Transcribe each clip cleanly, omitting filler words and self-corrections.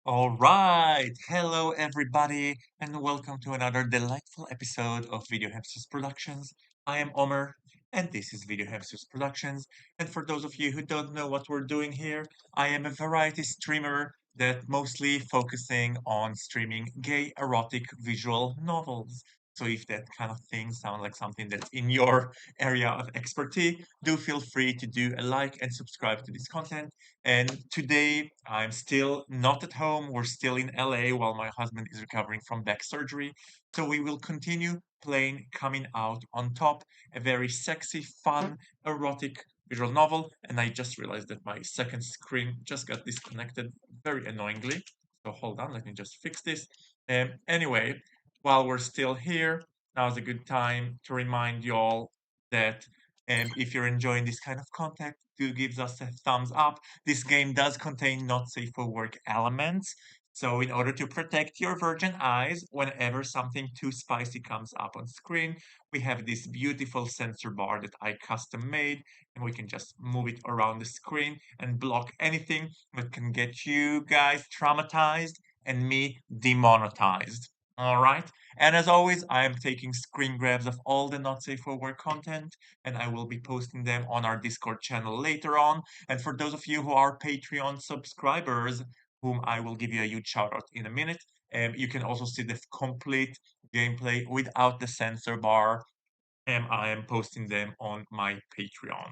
All right. Hello, everybody, and welcome to another delightful episode of Video Hamsters Productions. I am Omer, and this is Video Hamsters Productions. And for those of you who don't know what we're doing here, I am a variety streamer that mostly focusing on streaming gay erotic visual novels. So if that kind of thing sounds like something that's in your area of expertise, do feel free to do a like and subscribe to this content. And today I'm still not at home. We're still in LA while my husband is recovering from back surgery. So we will continue playing Coming Out on Top, a very sexy, fun, erotic visual novel. And I just realized that my second screen just got disconnected very annoyingly. So hold on, let me just fix this. Anyway, while we're still here, now is a good time to remind you all that if you're enjoying this kind of content, do give us a thumbs up. This game does contain not safe for work elements. So in order to protect your virgin eyes, whenever something too spicy comes up on screen, we have this beautiful sensor bar that I custom made, and we can just move it around the screen and block anything that can get you guys traumatized and me demonetized. All right. And as always, I am taking screen grabs of all the not safe for work content, and I will be posting them on our Discord channel later on. And for those of you who are Patreon subscribers, whom I will give you a huge shout out in a minute, you can also see the complete gameplay without the sensor bar, and I am posting them on my Patreon.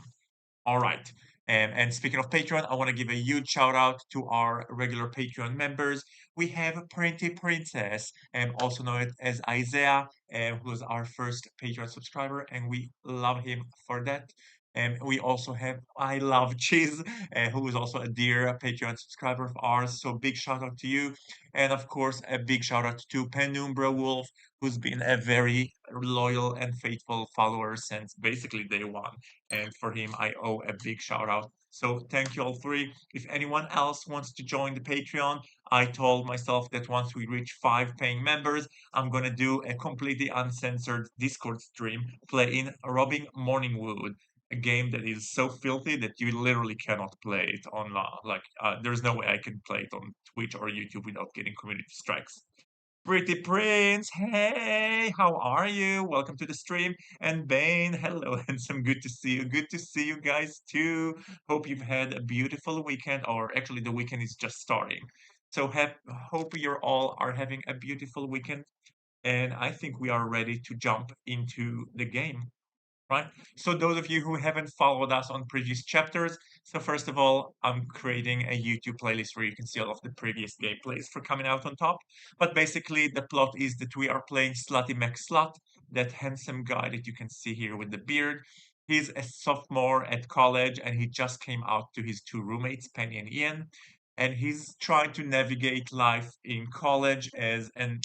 All right. And speaking of Patreon, I want to give a huge shout out to our regular Patreon members. We have Pretty Princess, also known as Isaiah, who is our first Patreon subscriber, and we love him for that. And we also have I Love Cheese, who is also a dear Patreon subscriber of ours. So big shout out to you. And of course, a big shout out to Penumbra Wolf, who's been a very loyal and faithful follower since basically day one, and for him I owe a big shout out. So thank you all three. If anyone else wants to join the Patreon, I told myself that once we reach 5 paying members, I'm gonna do a completely uncensored Discord stream playing Robbing Morningwood, a game that is so filthy that you literally cannot play it on there's no way I can play it on Twitch or YouTube without getting community strikes. Pretty Prince, hey, how are you? Welcome to the stream. And Bane, hello, handsome. Good to see you. Good to see you guys too. Hope you've had a beautiful weekend, or actually, the weekend is just starting. So, hope you all are having a beautiful weekend. And I think we are ready to jump into the game, right? So those of you who haven't followed us on previous chapters, so first of all, I'm creating a YouTube playlist where you can see all of the previous gameplays for Coming Out on Top. But basically, the plot is that we are playing Slutty McSlut, that handsome guy that you can see here with the beard. He's a sophomore at college, and he just came out to his two roommates, Penny and Ian. And he's trying to navigate life in college as an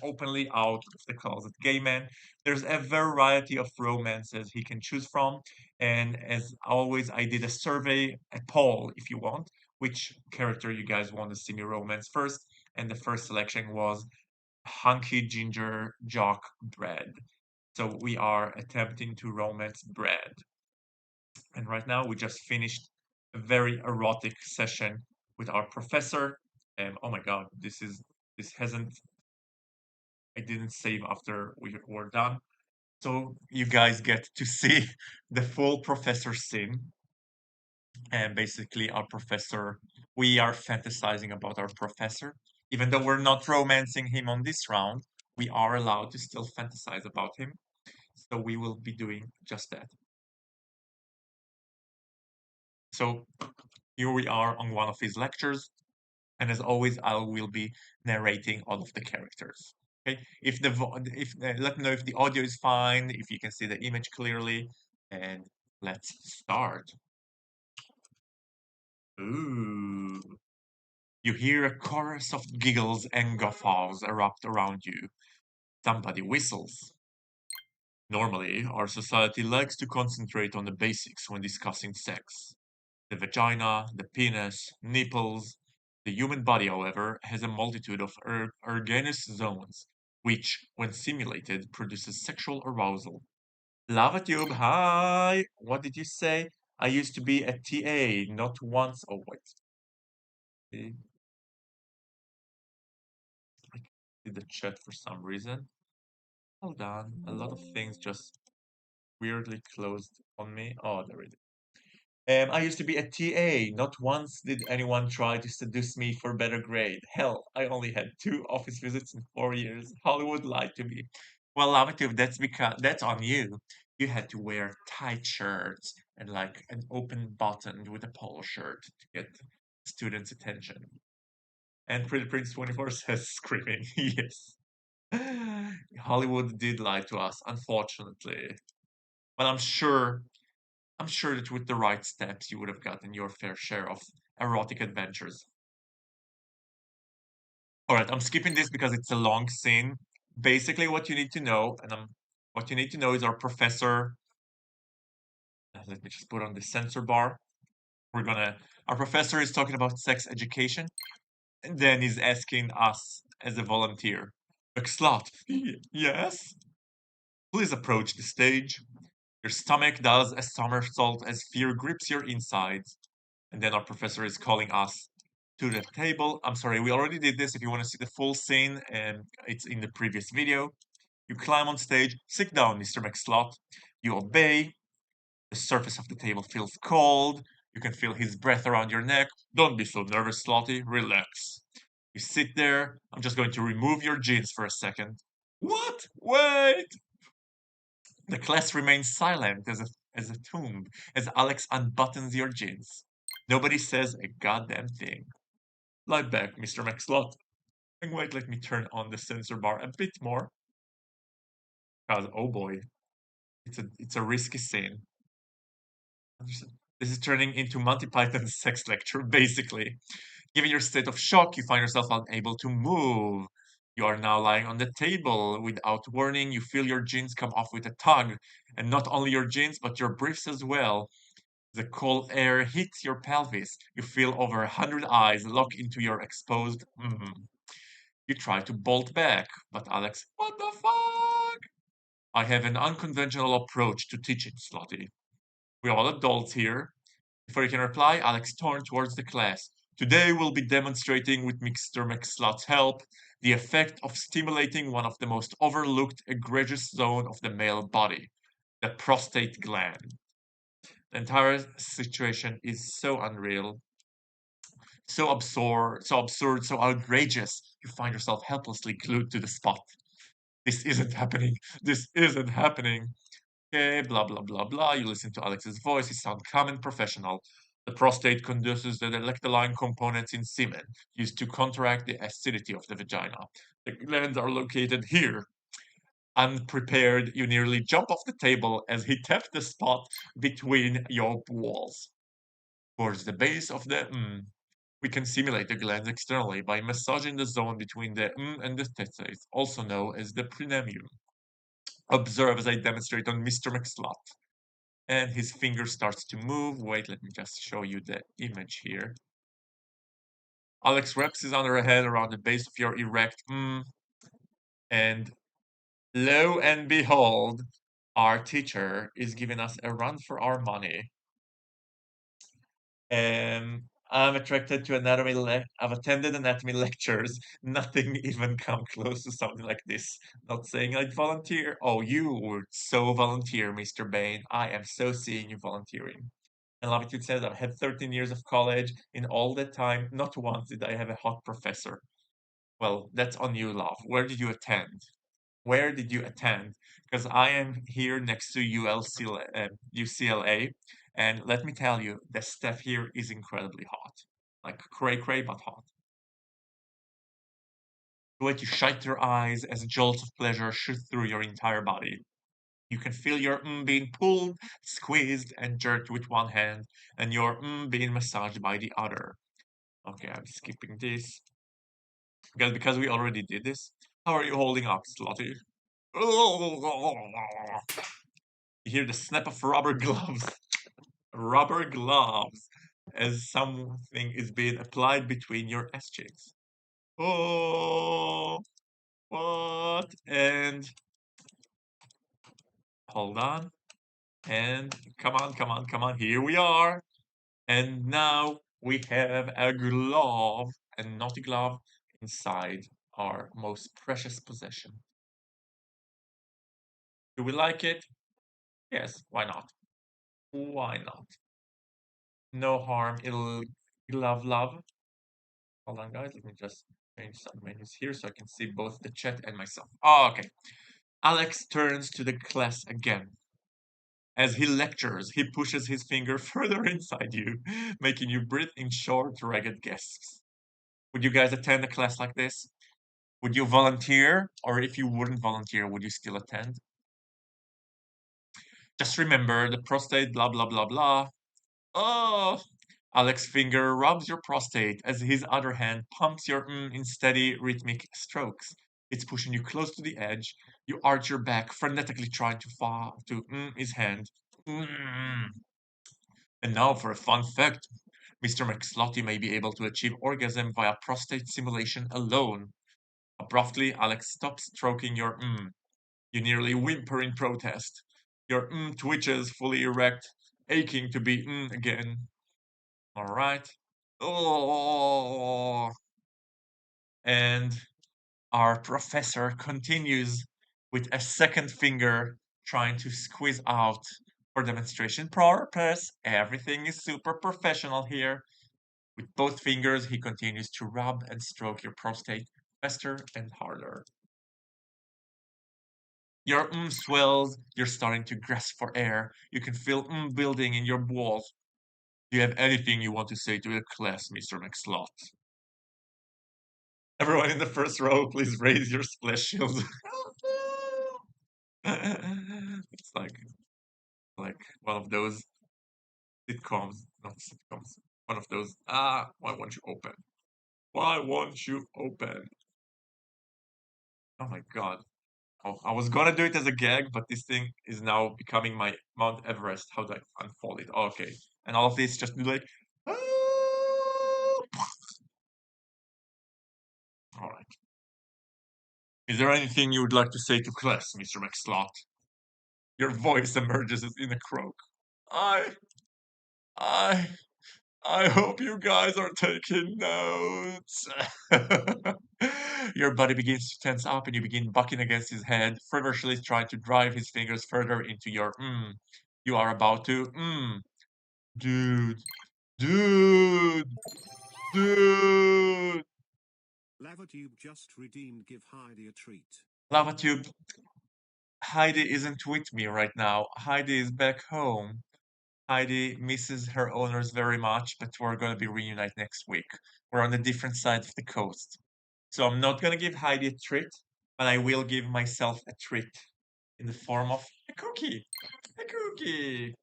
openly out of the closet gay man. There's a variety of romances he can choose from. And as always, I did a survey, a poll, if you want, which character you guys want to see me romance first. And the first selection was hunky ginger jock bread. So we are attempting to romance bread. And right now we just finished a very erotic session with our professor. And oh my god, this hasn't I didn't save after we were done. So you guys get to see the full professor scene. And basically, our professor, we are fantasizing about our professor. Even though we're not romancing him on this round, we are allowed to still fantasize about him. So we will be doing just that. So here we are on one of his lectures. And as always, I will be narrating all of the characters. Okay, if the if let me know if the audio is fine, if you can see the image clearly, and let's start. Ooh. You hear a chorus of giggles and guffaws erupt around you. Somebody whistles. Normally, our society likes to concentrate on the basics when discussing sex. The vagina, the penis, nipples. The human body, however, has a multitude of ergonomous zones, which, when simulated, produces sexual arousal. LavaTube, hi! What did you say? I used to be a TA, not once. Oh, wait. see the chat for some reason. Hold on. A lot of things just weirdly closed on me. Oh, there it is. I used to be a TA. Not once did anyone try to seduce me for a better grade. Hell, I only had 2 office visits in 4 years. Hollywood lied to me. Well, Lavative, that's because that's on you. You had to wear tight shirts and like an open button with a polo shirt to get students' attention. And Pretty Prince 24 says screaming, yes. Hollywood did lie to us, unfortunately. But I'm sure that with the right steps, you would have gotten your fair share of erotic adventures. All right, I'm skipping this because it's a long scene. Basically, what you need to know, what you need to know is our professor. Let me just put on the censor bar. We're gonna. Our professor is talking about sex education, and then he's asking us as a volunteer. Slot, yes. Please approach the stage. Your stomach does a somersault as fear grips your insides. And then our professor is calling us to the table. I'm sorry, we already did this. If you want to see the full scene, it's in the previous video. You climb on stage, sit down, Mr. McSlot. You obey. The surface of the table feels cold. You can feel his breath around your neck. Don't be so nervous, Slotty. Relax. You sit there. I'm just going to remove your jeans for a second. What? Wait! The class remains silent as a tomb as Alex unbuttons your jeans. Nobody says a goddamn thing. Lie back, Mr. McSlot. And wait, let me turn on the sensor bar a bit more. Cause oh boy, it's a risky scene. This is turning into Monty Python's sex lecture, basically. Given your state of shock, you find yourself unable to move. You are now lying on the table. Without warning, you feel your jeans come off with a tug. And not only your jeans, but your briefs as well. The cold air hits your pelvis. You feel over 100 eyes lock into your exposed. You try to bolt back, but Alex, what the fuck? I have an unconventional approach to teaching, Slotty. We're all adults here. Before you can reply, Alex turned towards the class. Today we'll be demonstrating with Mr. McSlot's help the effect of stimulating one of the most overlooked egregious zone of the male body, the prostate gland. The entire situation is so unreal, so absurd, so outrageous. You find yourself helplessly glued to the spot. This isn't happening. This isn't happening. Okay, blah, blah, blah, blah. You listen to Alex's voice. He sounds calm and professional. The prostate conduces the electrolyte components in semen used to counteract the acidity of the vagina. The glands are located here. Unprepared, you nearly jump off the table as he tapped the spot between your walls. Towards the base of the we can simulate the glands externally by massaging the zone between the and the testes, also known as the perineum. Observe as I demonstrate on Mr. McSlot. And his finger starts to move. Wait, let me just show you the image here. Alex wraps his other head around the base of your erect and lo and behold, our teacher is giving us a run for our money. I'm attracted to anatomy. I've attended anatomy lectures. Nothing even come close to something like this. Not saying I'd volunteer. Oh, you would so volunteer, Mr. Bain. I am so seeing you volunteering. And Lavitude says, I've had 13 years of college. In all that time, not once did I have a hot professor. Well, that's on you, love. Where did you attend? Where did you attend? Because I am here next to UCLA, and let me tell you, the staff here is incredibly hot. Like cray cray, but hot. The way to shut your eyes as jolts of pleasure shoot through your entire body. You can feel your being pulled, squeezed, and jerked with one hand, and your being massaged by the other. Okay, I'm skipping this. Because we already did this. How are you holding up, Slotty? You hear the snap of rubber gloves. Rubber gloves. As something is being applied between your ass cheeks. Oh, what? And hold on. And come on, come on, come on. Here we are. And now we have a glove, a naughty glove, inside our most precious possession. Do we like it? Yes, why not? Why not? No harm, it'll love. Hold on, guys, let me just change some menus here so I can see both the chat and myself. Oh, okay. Alex turns to the class again. As he lectures, he pushes his finger further inside you, making you breathe in short, ragged gasps. Would you guys attend a class like this? Would you volunteer? Or if you wouldn't volunteer, would you still attend? Just remember the prostate, blah, blah, blah, blah. Oh, Alex's finger rubs your prostate as his other hand pumps your in steady, rhythmic strokes. It's pushing you close to the edge. You arch your back, frenetically trying to fall to his hand. Mm. And now for a fun fact. Mr. McSlotty may be able to achieve orgasm via prostate stimulation alone. Abruptly, Alex stops stroking your You nearly whimper in protest. Your twitches fully erect, aching to be again. All right. Oh, and our professor continues with a second finger trying to squeeze out for demonstration purpose. Everything is super professional here. With both fingers, he continues to rub and stroke your prostate faster and harder. Your swells, you're starting to grasp for air. You can feel building in your balls. Do you have anything you want to say to the class, Mr. McSlot? Everyone in the first row, please raise your splash shield. It's like one of those sitcoms, not sitcoms. One of those. Why won't you open? Why won't you open? Oh my god. Oh, I was gonna do it as a gag, but this thing is now becoming my Mount Everest. How do I unfold it? Okay. And all of this just be like, "Ah!" All right. Is there anything you would like to say to class, Mr. McSlot? Your voice emerges in a croak. I, I, I hope you guys are taking notes. Your body begins to tense up and you begin bucking against his head, feverishly trying to drive his fingers further into your You are about to Dude, dude, dude. LavaTube just redeemed Give Heidi a treat. LavaTube, Heidi isn't with me right now. Heidi is back home. Heidi misses her owners very much, but we're gonna be reunited next week. We're on a different side of the coast. So I'm not gonna give Heidi a treat, but I will give myself a treat in the form of a cookie. A cookie.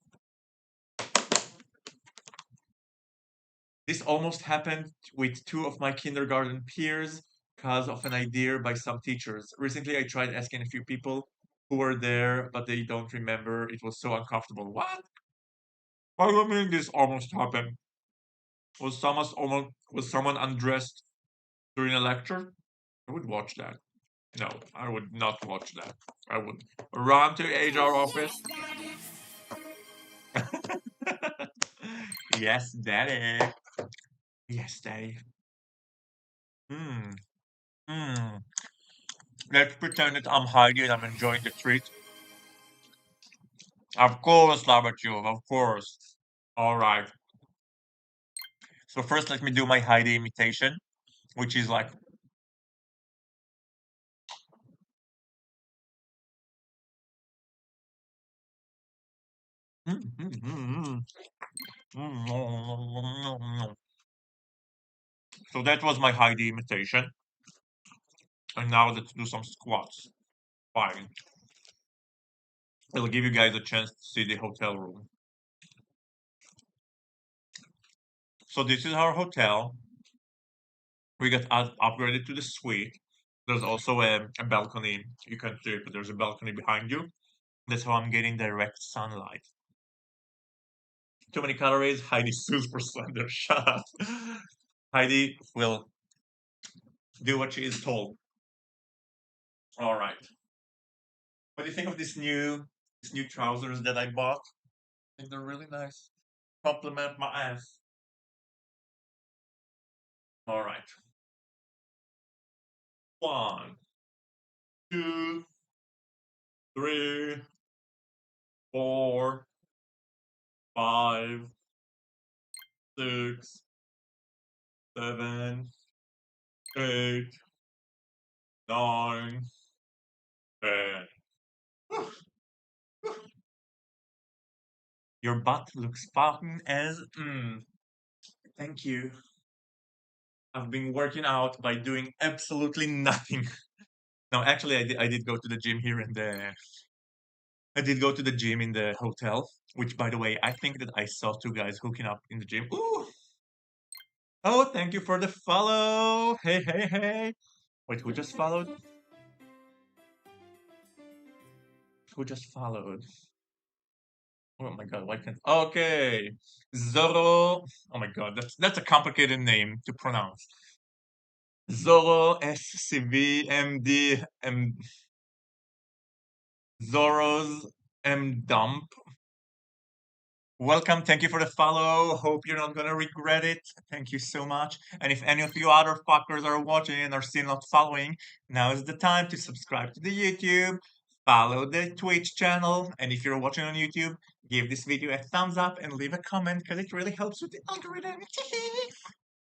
This almost happened with two of my kindergarten peers because of an idea by some teachers. Recently, I tried asking a few people who were there, but they don't remember. It was so uncomfortable. What? What do you mean this almost happened? Was someone undressed during a lecture? I would watch that. No, I would not watch that. I would run to HR office. Yes, daddy. Yes, daddy. Hmm. Hmm. Let's pretend that I'm Heidi and I'm enjoying the treat. Of course, Labatube, of course. All right. So first, let me do my Heidi imitation, which is like, "Mm, mm, mm, mm." So that was my Heidi imitation. And now let's do some squats. Fine. It'll give you guys a chance to see the hotel room. So this is our hotel. We got upgraded to the suite. There's also a balcony. You can see it, but there's a balcony behind you. That's how I'm getting direct sunlight. Too many calories. Heidi's super slender. Shut up. Heidi will do what she is told. All right. What do you think of this new trousers that I bought? I think they're really nice. Compliment my ass. All right. One, two, three, four, five, six, seven, eight, nine, 10. Your butt looks fun as. Thank you. I've been working out by doing absolutely nothing. No, actually, I did go to the gym here in the. I did go to the gym in the hotel, which, by the way, I think that I saw two guys hooking up in the gym. Ooh! Oh, thank you for the follow. Hey, hey, hey. Wait, who just followed? Who just followed? Oh my god, why can't. Okay. Zoro. Oh my god, that's a complicated name to pronounce. Zoro SCV MD M Zoro's M Dump. Welcome, thank you for the follow. Hope you're not gonna regret it. Thank you so much. And if any of you other fuckers are watching and are still not following, now is the time to subscribe to the YouTube, follow the Twitch channel, and if you're watching on YouTube, give this video a thumbs up and leave a comment because it really helps with the algorithm.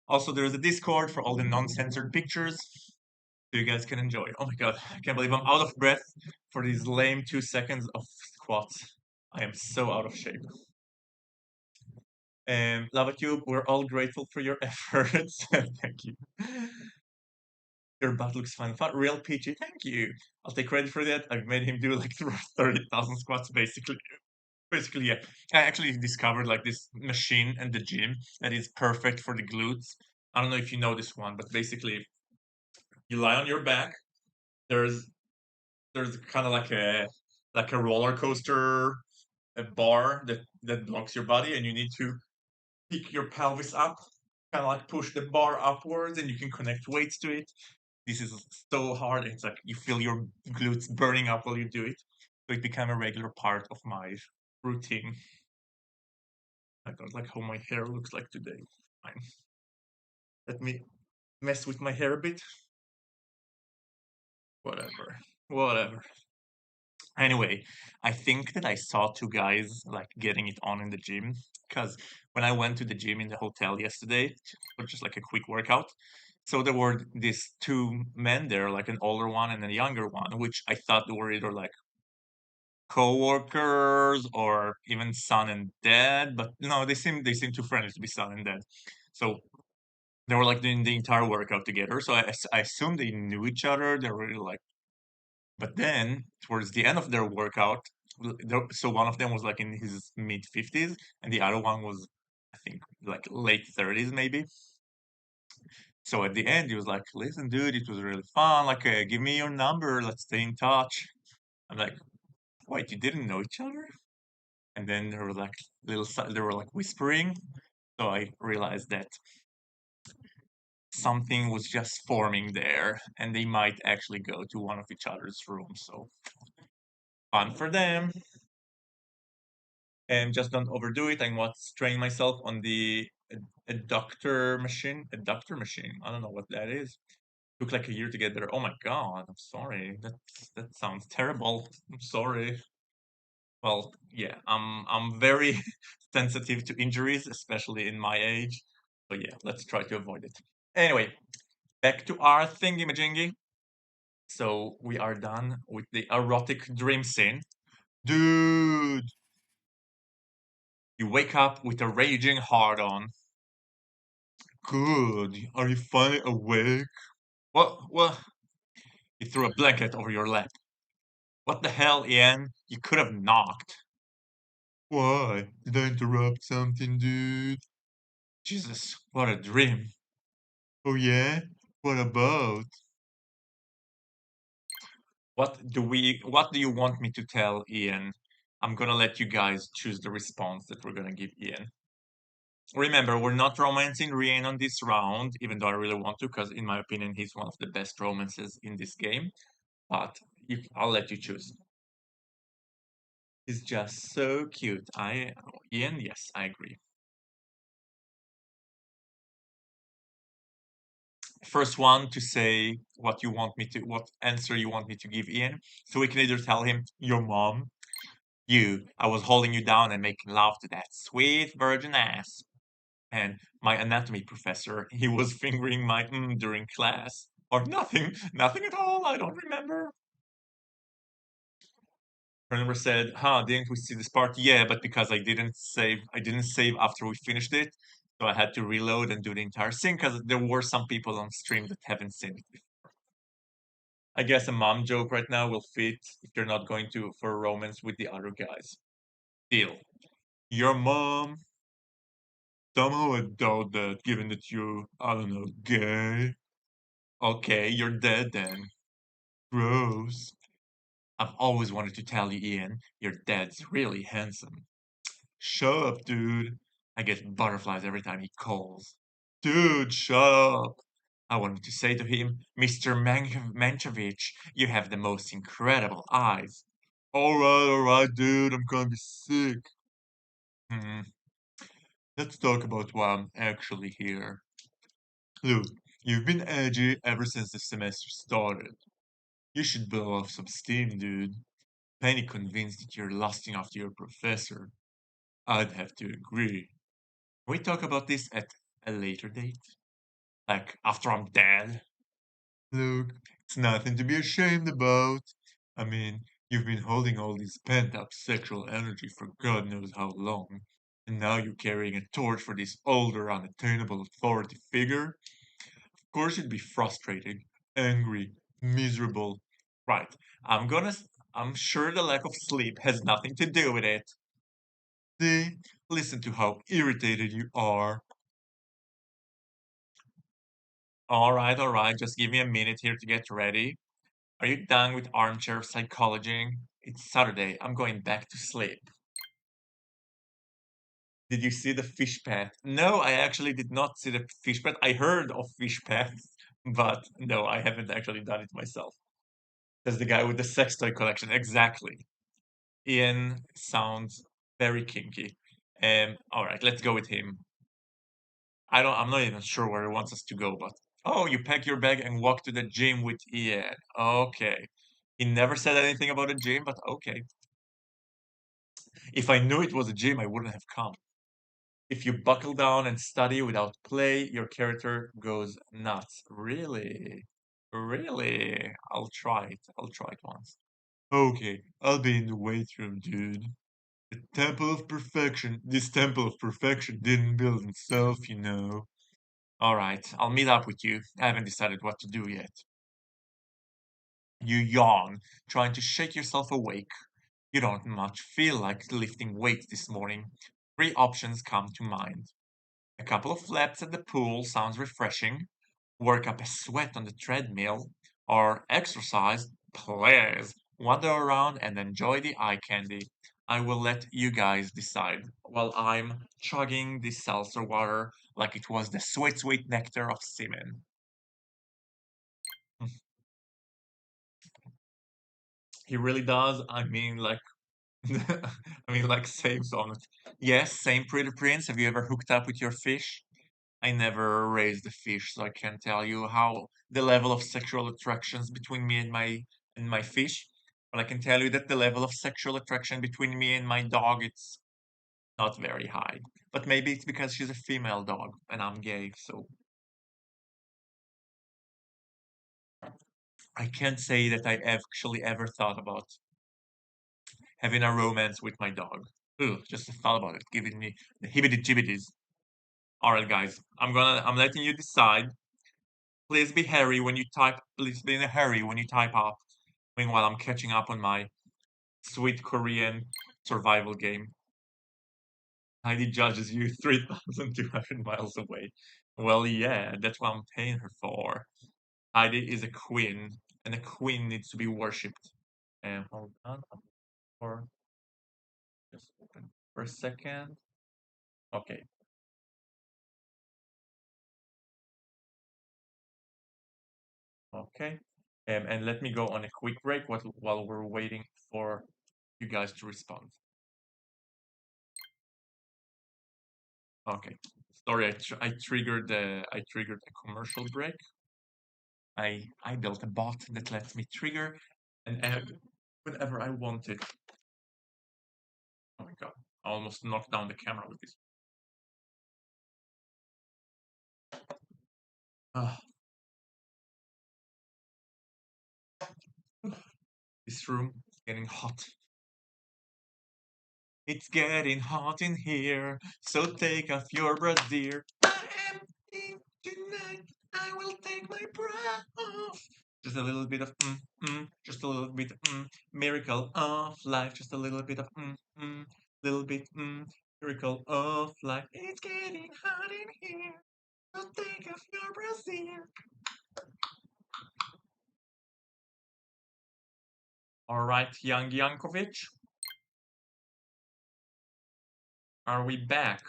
Also, there's a Discord for all the non-censored pictures so you guys can enjoy. Oh my god, I can't believe I'm out of breath for these lame 2 seconds of squats. I am so out of shape. LavaTube, we're all grateful for your efforts. Thank you. Your butt looks fun. Real peachy. Thank you. I'll take credit for that. I've made him do like 30,000 squats basically. Basically, yeah. I actually discovered like this machine in the gym that is perfect for the glutes. I don't know if you know this one, but basically you lie on your back. There's there's kind of like a roller coaster a bar that blocks your body and you need to pick your pelvis up, kind of like push the bar upwards, and you can connect weights to it. This is so hard. It's like you feel your glutes burning up while you do it. So it became a regular part of my routine. I don't like how my hair looks like today. Fine. Let me mess with my hair a bit. Whatever. Whatever. Anyway, I think that I saw two guys like getting it on in the gym because when I went to the gym in the hotel yesterday for just like a quick workout, so there were these two men there, like an older one and a younger one, which I thought were either like co-workers or even son and dad, but no, they seem too friendly to be son and dad. So they were like doing the entire workout together. So I assumed they knew each other. They were really like but then, towards the end of their workout, so one of them was like in his mid 50s, and the other one was, I think, like late 30s maybe. So at the end, he was like, "Listen, dude, it was really fun. Like, give me your number. Let's stay in touch." I'm like, "Wait, you didn't know each other?" And then there were like they were like whispering. So I realized that something was just forming there, and they might actually go to one of each other's rooms. So fun for them. And just don't overdo it. I want to strain myself on the adductor machine. Adductor machine. I don't know what that is. Took like a year to get better. Oh my god, I'm sorry. That sounds terrible. I'm sorry. Well, yeah, I'm very sensitive to injuries, especially in my age. So yeah, let's try to avoid it. Anyway, back to our thingy-majingy. So we are done with the erotic dream scene. Dude, you wake up with a raging hard-on. Good. Are you finally awake? What? He threw a blanket over your lap. What the hell, Ian? You could have knocked. Why? Did I interrupt something, dude? Jesus, what a dream. Oh yeah? What about? What do you want me to tell Ian? I'm gonna let you guys choose the response that we're gonna give Ian. Remember, we're not romancing Rian on this round, even though I really want to, because in my opinion, he's one of the best romances in this game. But I'll let you choose. He's just so cute. Ian, yes, I agree. First one to say what answer you want me to give Ian. So we can either tell him, your mom, I was holding you down and making love to that sweet virgin ass. And my anatomy professor, he was fingering my during class. Or nothing, nothing at all, I don't remember. Remember said, huh, didn't we see this part? Yeah, but because I didn't save after we finished it. So I had to reload and do the entire thing because there were some people on stream that haven't seen it before. I guess a mom joke right now will fit if you're not going to for a romance with the other guys. Deal. Your mom, somehow I doubt that given that you're, I don't know, gay. Okay, you're dead then. Gross. I've always wanted to tell you, Ian, your dad's really handsome. Shut up, dude. I get butterflies every time he calls. Dude, shut up. I wanted to say to him, Mr. Manchovich, you have the most incredible eyes. Alright, dude, I'm gonna be sick. Hmm, let's talk about why I'm actually here. Look, you've been edgy ever since the semester started. You should blow off some steam, dude. Penny convinced that you're lusting after your professor. I'd have to agree. Can we talk about this at a later date? Like, after I'm dead? Look, it's nothing to be ashamed about. I mean, you've been holding all this pent up sexual energy for God knows how long, and now you're carrying a torch for this older, unattainable authority figure? Of course, it'd be frustrating, angry, miserable. Right, I'm sure the lack of sleep has nothing to do with it. See, listen to how irritated you are. All right, just give me a minute here to get ready. Are you done with armchair psychology? It's Saturday. I'm going back to sleep. Did you see the fish path? No, I actually did not see the fish path. I heard of fish paths, but no, I haven't actually done it myself. There's the guy with the sex toy collection. Exactly. Ian sounds very kinky. All right, let's go with him. I'm not even sure where he wants us to go, but oh, you pack your bag and walk to the gym with Ian. Okay. He never said anything about a gym, but okay. If I knew it was a gym, I wouldn't have come. If you buckle down and study without play, your character goes nuts. Really? Really? I'll try it. I'll try it once. Okay, I'll be in the weight room, dude. The temple of perfection. This temple of perfection didn't build itself, you know. Alright, I'll meet up with you. I haven't decided what to do yet. You yawn, trying to shake yourself awake. You don't much feel like lifting weights this morning. Three options come to mind. A couple of laps at the pool sounds refreshing. Work up a sweat on the treadmill. Or exercise, please. Wander around and enjoy the eye candy. I will let you guys decide while I'm chugging this seltzer water like it was the sweet, sweet nectar of semen. He really does. I mean, like, like, same song. Yes, same Pretty Prince. Have you ever hooked up with your fish? I never raised a fish, so I can't tell you how the level of sexual attractions between me and my fish. But I can tell you that the level of sexual attraction between me and my dog, it's not very high. But maybe it's because she's a female dog and I'm gay, so I can't say that I actually ever thought about having a romance with my dog. Ugh, just the thought about it, giving me the hibbity-jibbities. All right, guys, I'm letting you decide. Please be hurry when you type. Please be in a hurry when you type up. Meanwhile, I'm catching up on my sweet Korean survival game. Heidi judges you 3,200 miles away. Well, yeah, that's what I'm paying her for. Heidi is a queen, and a queen needs to be worshipped. And hold on, for just open for a second. Okay, okay. And let me go on a quick break while we're waiting for you guys to respond. Okay. Sorry, I triggered a commercial break. I built a bot that lets me trigger an egg whenever I want it. Oh my god! I almost knocked down the camera with this. Ah, this room is getting hot. It's getting hot in here, so take off your brassiere. I am in tonight. I will take my bra off. Just a little bit of just a little bit miracle of life. Just a little bit of little bit miracle of life. It's getting hot in here, so take off your brassiere. All right, young Yankovic, are we back?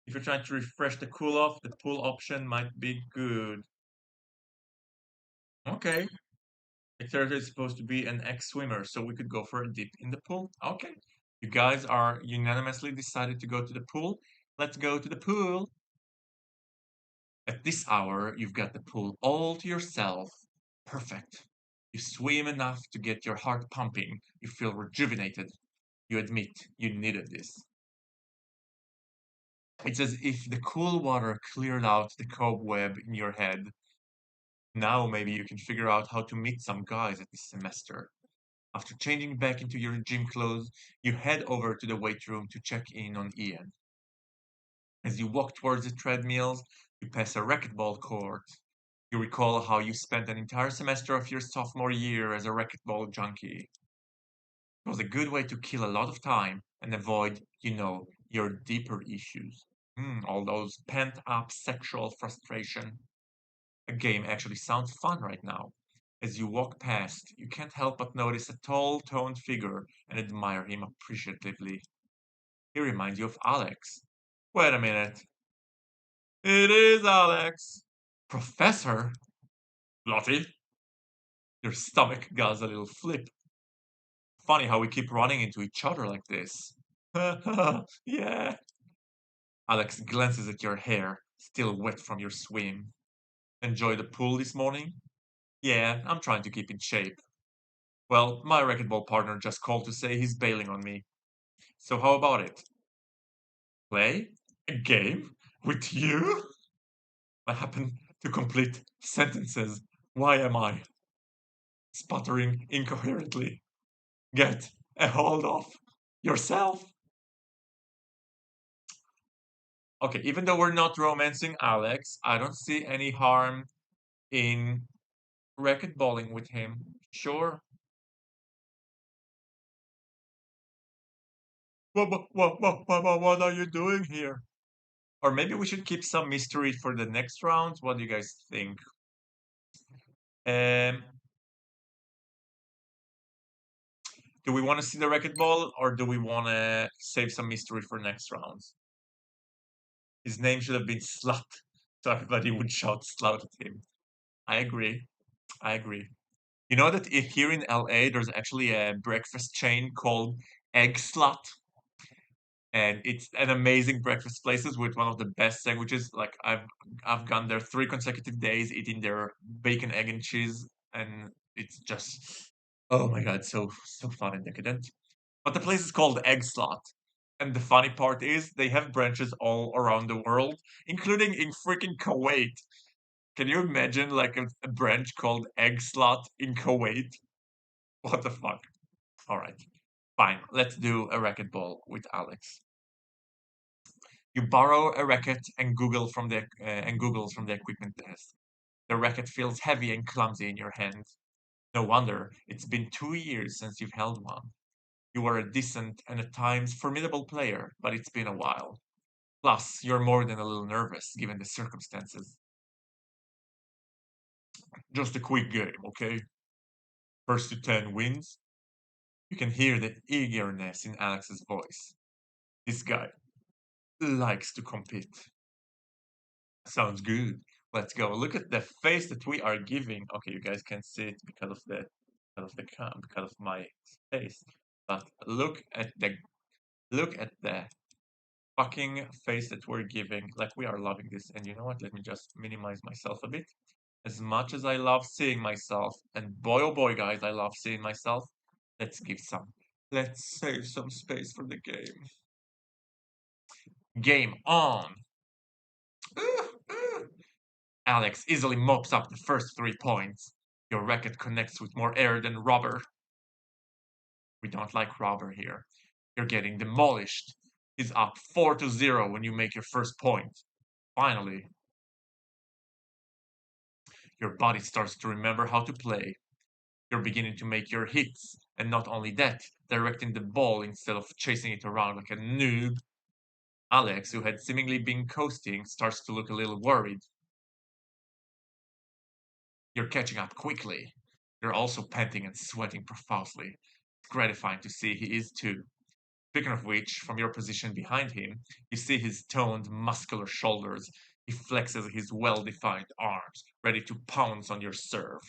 If you're trying to refresh the cool off, the pull option might be good. Okay. Victoria is supposed to be an ex-swimmer, so we could go for a dip in the pool. Okay. You guys are unanimously decided to go to the pool. Let's go to the pool. At this hour, you've got the pool all to yourself. Perfect. You swim enough to get your heart pumping. You feel rejuvenated. You admit you needed this. It's as if the cool water cleared out the cobweb in your head. Now maybe you can figure out how to meet some guys at this semester. After changing back into your gym clothes, you head over to the weight room to check in on Ian. As you walk towards the treadmills, you pass a racquetball court. You recall how you spent an entire semester of your sophomore year as a racquetball junkie. It was a good way to kill a lot of time and avoid, your deeper issues. All those pent up sexual frustration. A game actually sounds fun right now. As you walk past, you can't help but notice a tall, toned figure and admire him appreciatively. He reminds you of Alex. Wait a minute. It is Alex! Professor? Lottie? Your stomach does a little flip. Funny how we keep running into each other like this. Yeah. Alex glances at your hair, still wet from your swim. Enjoy the pool this morning? Yeah, I'm trying to keep in shape. Well, my racquetball partner just called to say he's bailing on me. So how about it? Play? A game? With you? I happen to complete sentences. Why am I sputtering incoherently? Get a hold of yourself. Okay, even though we're not romancing Alex, I don't see any harm in racquetballing with him. Sure. What are you doing here? Or maybe we should keep some mystery for the next round. What do you guys think? Um, do we want to see the racquetball or do we want to save some mystery for next rounds? His name should have been Slut, so everybody would shout Slut at him. I agree. I agree. You know that if here in LA there's actually a breakfast chain called Egg Slut, and it's an amazing breakfast places with one of the best sandwiches. Like I've gone there 3 consecutive days eating their bacon, egg, and cheese, and it's just oh my god, so fun and decadent. But the place is called Egg Slot. And the funny part is they have branches all around the world, including in freaking Kuwait. Can you imagine like a branch called Egg Slot in Kuwait? What the fuck? All right, fine. Let's do a racquetball with Alex. You borrow a racket and Googles from the equipment desk. The racket feels heavy and clumsy in your hand. No wonder, it's been 2 years since you've held one. You are a decent and at times formidable player, but it's been a while. Plus, you're more than a little nervous given the circumstances. Just a quick game, okay? First to 10 wins. You can hear the eagerness in Alex's voice. This guy likes to compete. Sounds good. Let's go. Look at the face that we are giving. Okay, you guys can't see it because of my face. But look at the fucking face that we're giving. Like, we are loving this. And you know what? Let me just minimize myself a bit. As much as I love seeing myself, and boy oh boy, guys, I love seeing myself, let's give some. Let's save some space for the game. Game on! Alex easily mops up the first 3 points. Your racket connects with more air than rubber. We don't like rubber here. You're getting demolished. He's up 4-0 when you make your first point. Finally, your body starts to remember how to play. You're beginning to make your hits, and not only that, directing the ball instead of chasing it around like a noob. Alex, who had seemingly been coasting, starts to look a little worried. You're catching up quickly. You're also panting and sweating profusely. It's gratifying to see he is too. Speaking of which, from your position behind him, you see his toned, muscular shoulders. He flexes his well-defined arms, ready to pounce on your serve.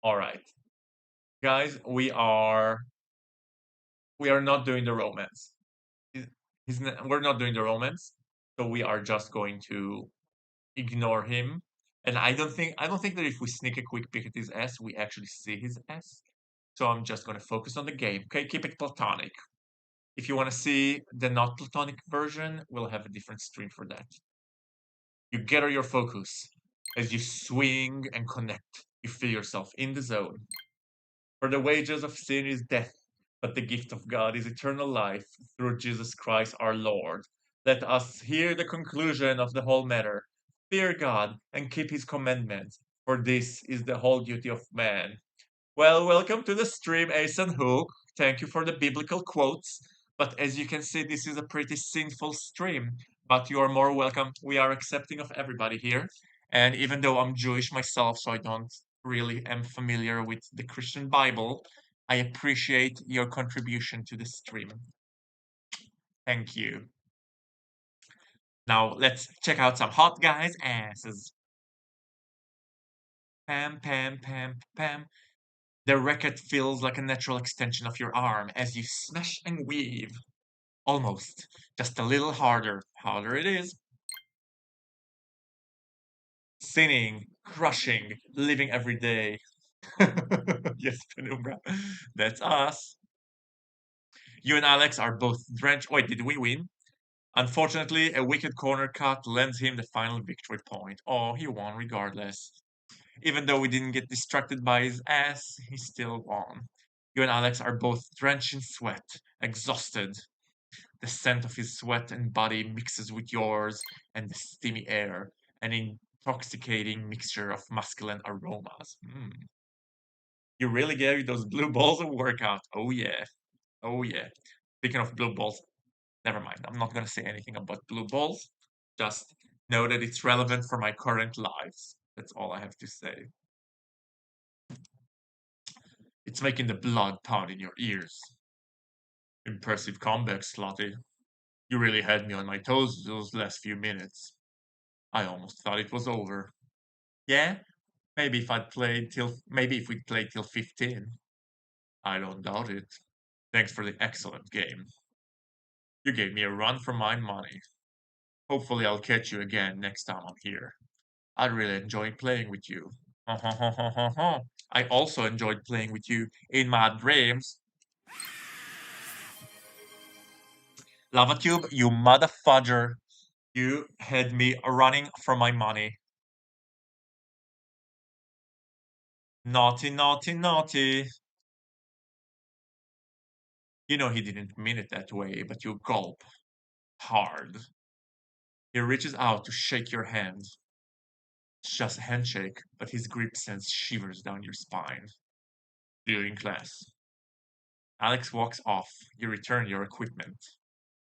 All right, guys, we are not doing the romance. He's, we're not doing the romance, so we are just going to ignore him. And I don't think that if we sneak a quick peek at his S, we actually see his S. So I'm just gonna focus on the game. Okay, keep it platonic. If you want to see the not platonic version, we'll have a different stream for that. You gather your focus as you swing and connect. You feel yourself in the zone. For the wages of sin is death, but the gift of God is eternal life through Jesus Christ our Lord. Let us hear the conclusion of the whole matter. Fear God and keep his commandments, for this is the whole duty of man. Well, welcome to the stream, Ace and Hook. Thank you for the biblical quotes. But as you can see, this is a pretty sinful stream. But you are more welcome. We are accepting of everybody here. And even though I'm Jewish myself, so I don't really am familiar with the Christian Bible, I appreciate your contribution to the stream. Thank you. Now let's check out some hot guys' asses. Pam, pam, pam, pam. The racket feels like a natural extension of your arm as you smash and weave. Almost. Just a little harder. Harder it is. Sinning, crushing, living every day. Yes, Penumbra. That's us. You and Alex are both drenched. Wait, did we win? Unfortunately, a wicked corner cut lends him the final victory point. Oh, he won regardless. Even though we didn't get distracted by his ass, he still won. You and Alex are both drenched in sweat, exhausted. The scent of his sweat and body mixes with yours and the steamy air, an intoxicating mixture of masculine aromas. You really gave those blue balls a workout. Oh yeah. Oh yeah. Speaking of blue balls, never mind. I'm not gonna say anything about blue balls. Just know that it's relevant for my current lives. That's all I have to say. It's making the blood pound in your ears. Impressive comeback, Slotty. You really had me on my toes those last few minutes. I almost thought it was over. Yeah, maybe if we'd played till 15. I don't doubt it. Thanks for the excellent game. You gave me a run for my money. Hopefully I'll catch you again next time I'm here. I really enjoyed playing with you. I also enjoyed playing with you in my dreams. LavaTube, you motherfudger. You had me running for my money. Naughty, naughty, naughty. You know he didn't mean it that way, but you gulp hard. He reaches out to shake your hand. It's just a handshake, but his grip sends shivers down your spine. During class. Alex walks off. You return your equipment.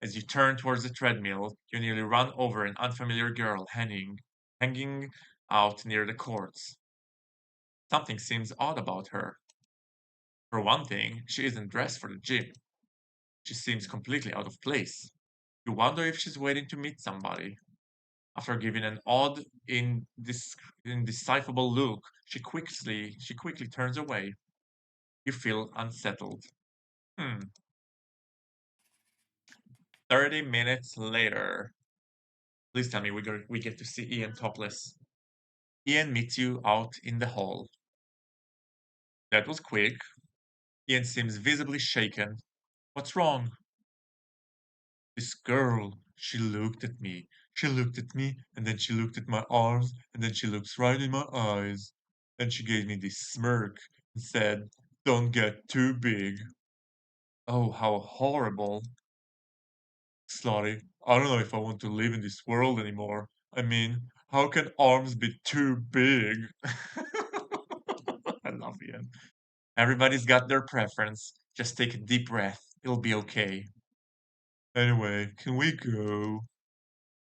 As you turn towards the treadmill, you nearly run over an unfamiliar girl hanging out near the courts. Something seems odd about her. For one thing, she isn't dressed for the gym. She seems completely out of place. You wonder if she's waiting to meet somebody. After giving an odd, indecipherable look, she quickly turns away. You feel unsettled. Hmm. 30 minutes later. Please tell me we get to see Ian topless. Ian meets you out in the hall. That was quick. Ian seems visibly shaken. What's wrong? This girl, she looked at me. She looked at me, and then she looked at my arms, and then she looks right in my eyes. And she gave me this smirk and said, "Don't get too big." Oh, how horrible. Slotty, I don't know if I want to live in this world anymore. I mean, how can arms be too big? I love Ian. Everybody's got their preference. Just take a deep breath. It'll be okay. Anyway, can we go?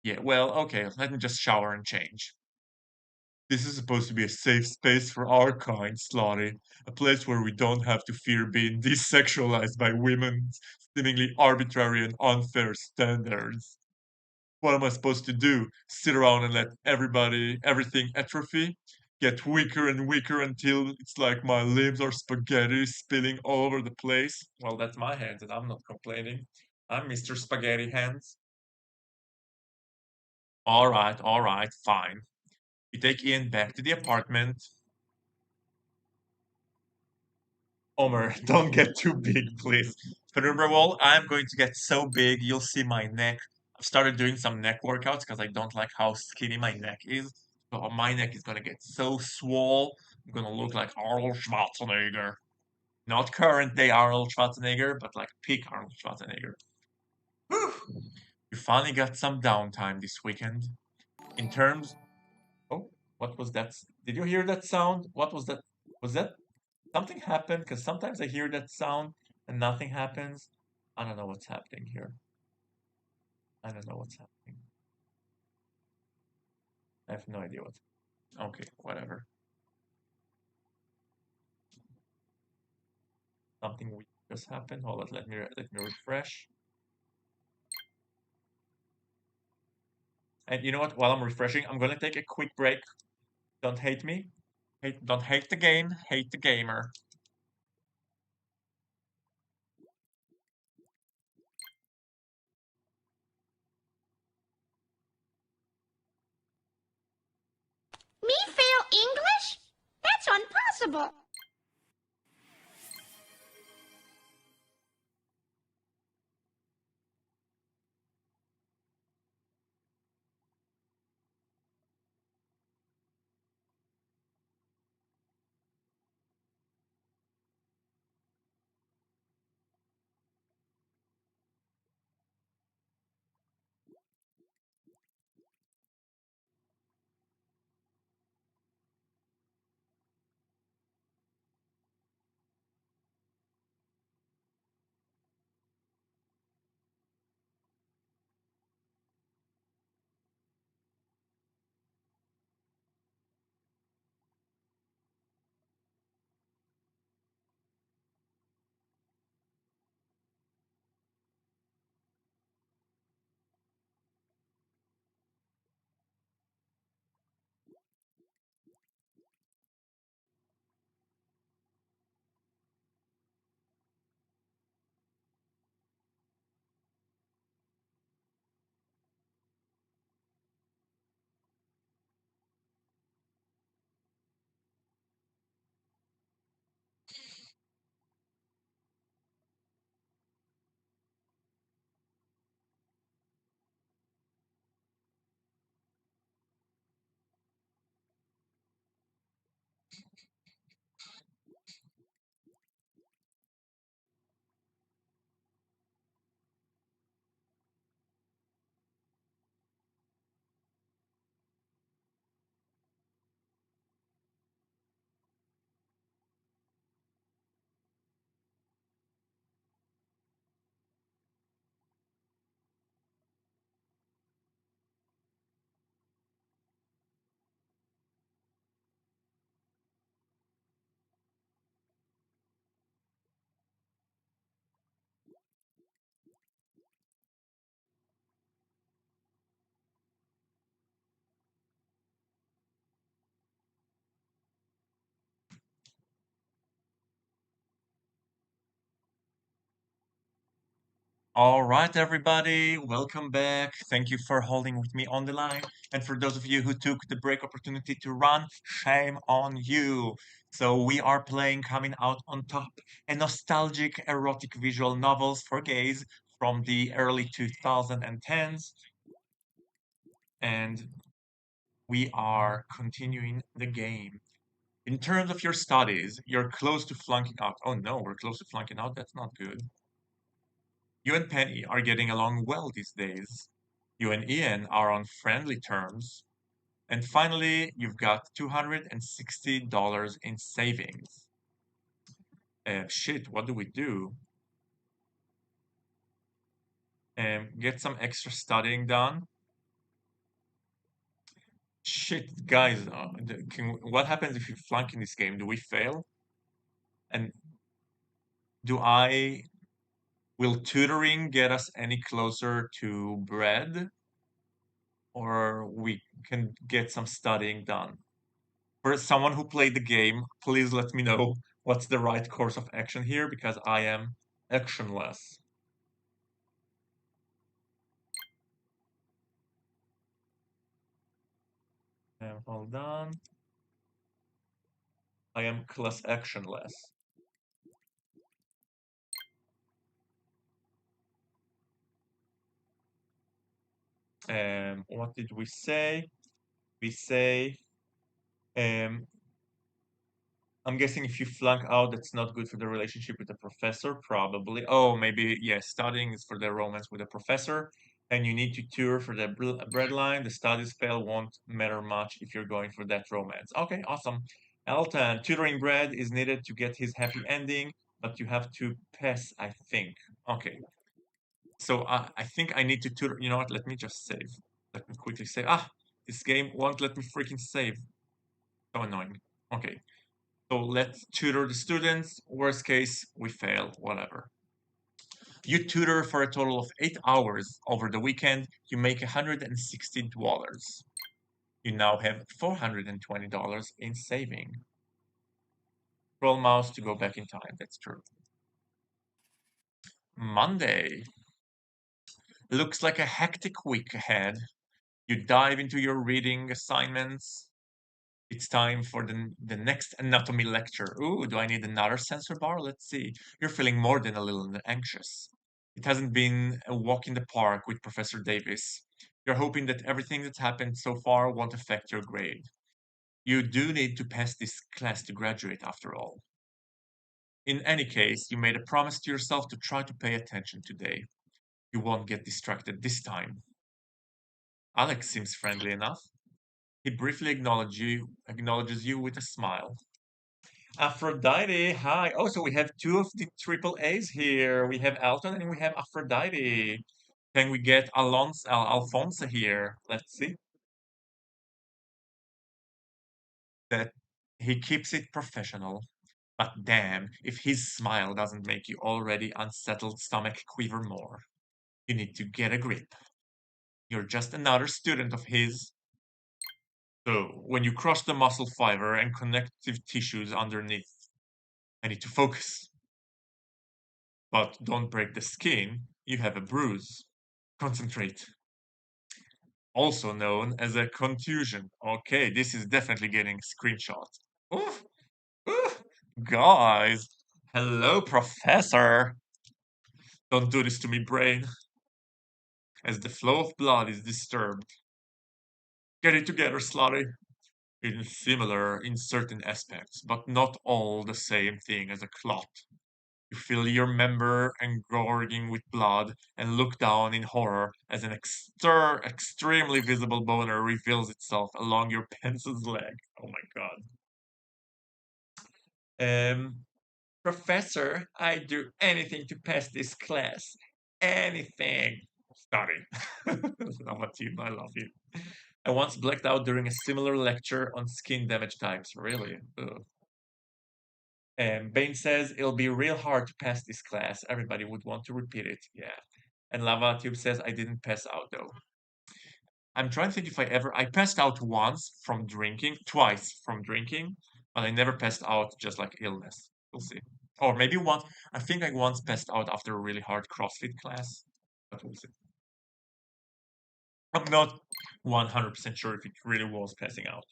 Yeah, well, okay, let me just shower and change. This is supposed to be a safe space for our kind, Slotty. A place where we don't have to fear being desexualized by women's seemingly arbitrary and unfair standards. What am I supposed to do? Sit around and let everything atrophy? Get weaker and weaker until it's like my limbs are spaghetti spilling all over the place? Well, that's my hands, and I'm not complaining. I'm Mr. Spaghetti Hands. All right, fine. You take Ian back to the apartment. Omer, don't get too big, please. Cerebral, I'm going to get so big, you'll see my neck. I've started doing some neck workouts because I don't like how skinny my neck is. So my neck is gonna get so swole, I'm gonna look like Arnold Schwarzenegger. Not current day Arnold Schwarzenegger, but like peak Arnold Schwarzenegger. Whew. You finally got some downtime this weekend. In terms, oh, what was that? Did you hear that sound? What was that? Was that something happened? Because sometimes I hear that sound and nothing happens. I don't know what's happening here. I don't know what's happening. I have no idea what's. Okay, whatever. Something weird just happened. Hold on, let me refresh. And you know what? While I'm refreshing, I'm gonna take a quick break. Don't hate me. Don't hate the game. Hate the gamer. Me fail English? That's impossible. All right, everybody, welcome back. Thank you for holding with me on the line. And for those of you who took the break opportunity to run, shame on you. So we are playing Coming Out on Top, a nostalgic erotic visual novels for gays from the early 2010s. And we are continuing the game. In terms of your studies, you're close to flunking out. Oh no, we're close to flunking out. That's not good. You and Penny are getting along well these days. You and Ian are on friendly terms. And finally, you've got $260 in savings. Shit, what do we do? Get some extra studying done. Shit, guys, what happens if you flunk in this game? Do we fail? And do I, will tutoring get us any closer to bread? Or we can get some studying done? For someone who played the game, please let me know what's the right course of action here because I am actionless. Hold on. I am class actionless. What did we say? We say, um, I'm guessing if you flunk out, that's not good for the relationship with the professor, probably. Oh, maybe, yes, studying is for the romance with the professor, and you need to tour for the breadline. The studies fail won't matter much if you're going for that romance. Okay, awesome. Elton, tutoring bread is needed to get his happy ending, but you have to pass, I think. Okay, so I think I need to tutor. You know what? Let me just save. Let me quickly save. Ah, this game won't let me freaking save. So annoying. Okay. So let's tutor the students. Worst case, we fail, whatever. You tutor for a total of 8 hours over the weekend. You make $160. You now have $420 in saving. Scroll mouse to go back in time. That's true. Monday. Looks like a hectic week ahead. You dive into your reading assignments. It's time for the next anatomy lecture. Ooh, do I need another sensor bar? Let's see. You're feeling more than a little anxious. It hasn't been a walk in the park with Professor Davis. You're hoping that everything that's happened so far won't affect your grade. You do need to pass this class to graduate after all. In any case, you made a promise to yourself to try to pay attention today. You won't get distracted this time. Alex seems friendly enough. He briefly acknowledges you with a smile. Aphrodite, hi. Oh, so we have two of the triple A's here. We have Alton and we have Aphrodite. Can we get Alfonso here? Let's see. That he keeps it professional. But damn, if his smile doesn't make you already unsettled stomach quiver more. You need to get a grip. You're just another student of his. So, when you cross the muscle fiber and connective tissues underneath, I need to focus. But don't break the skin, you have a bruise. Concentrate. Also known as a contusion. Okay, this is definitely getting screenshot. Oof, oof. Guys, hello, professor. Don't do this to me, brain. As the flow of blood is disturbed. Get it together, slutty. It's similar in certain aspects, but not all the same thing as a clot. You feel your member engorging with blood and look down in horror as an extremely visible boner reveals itself along your pencil's leg. Oh my god. Professor, I'd do anything to pass this class. Anything. Sorry. Not my team, I love you. I once blacked out during a similar lecture on skin damage types. Really? Ugh. Bane says it'll be real hard to pass this class. Everybody would want to repeat it. Yeah. And Lava Tube says I didn't pass out though. I'm trying to think if I passed out once from drinking, twice from drinking, but I never passed out just like illness. We'll see. Or maybe one. I think I once passed out after a really hard CrossFit class. But we'll see. I'm not 100% sure if it really was passing out.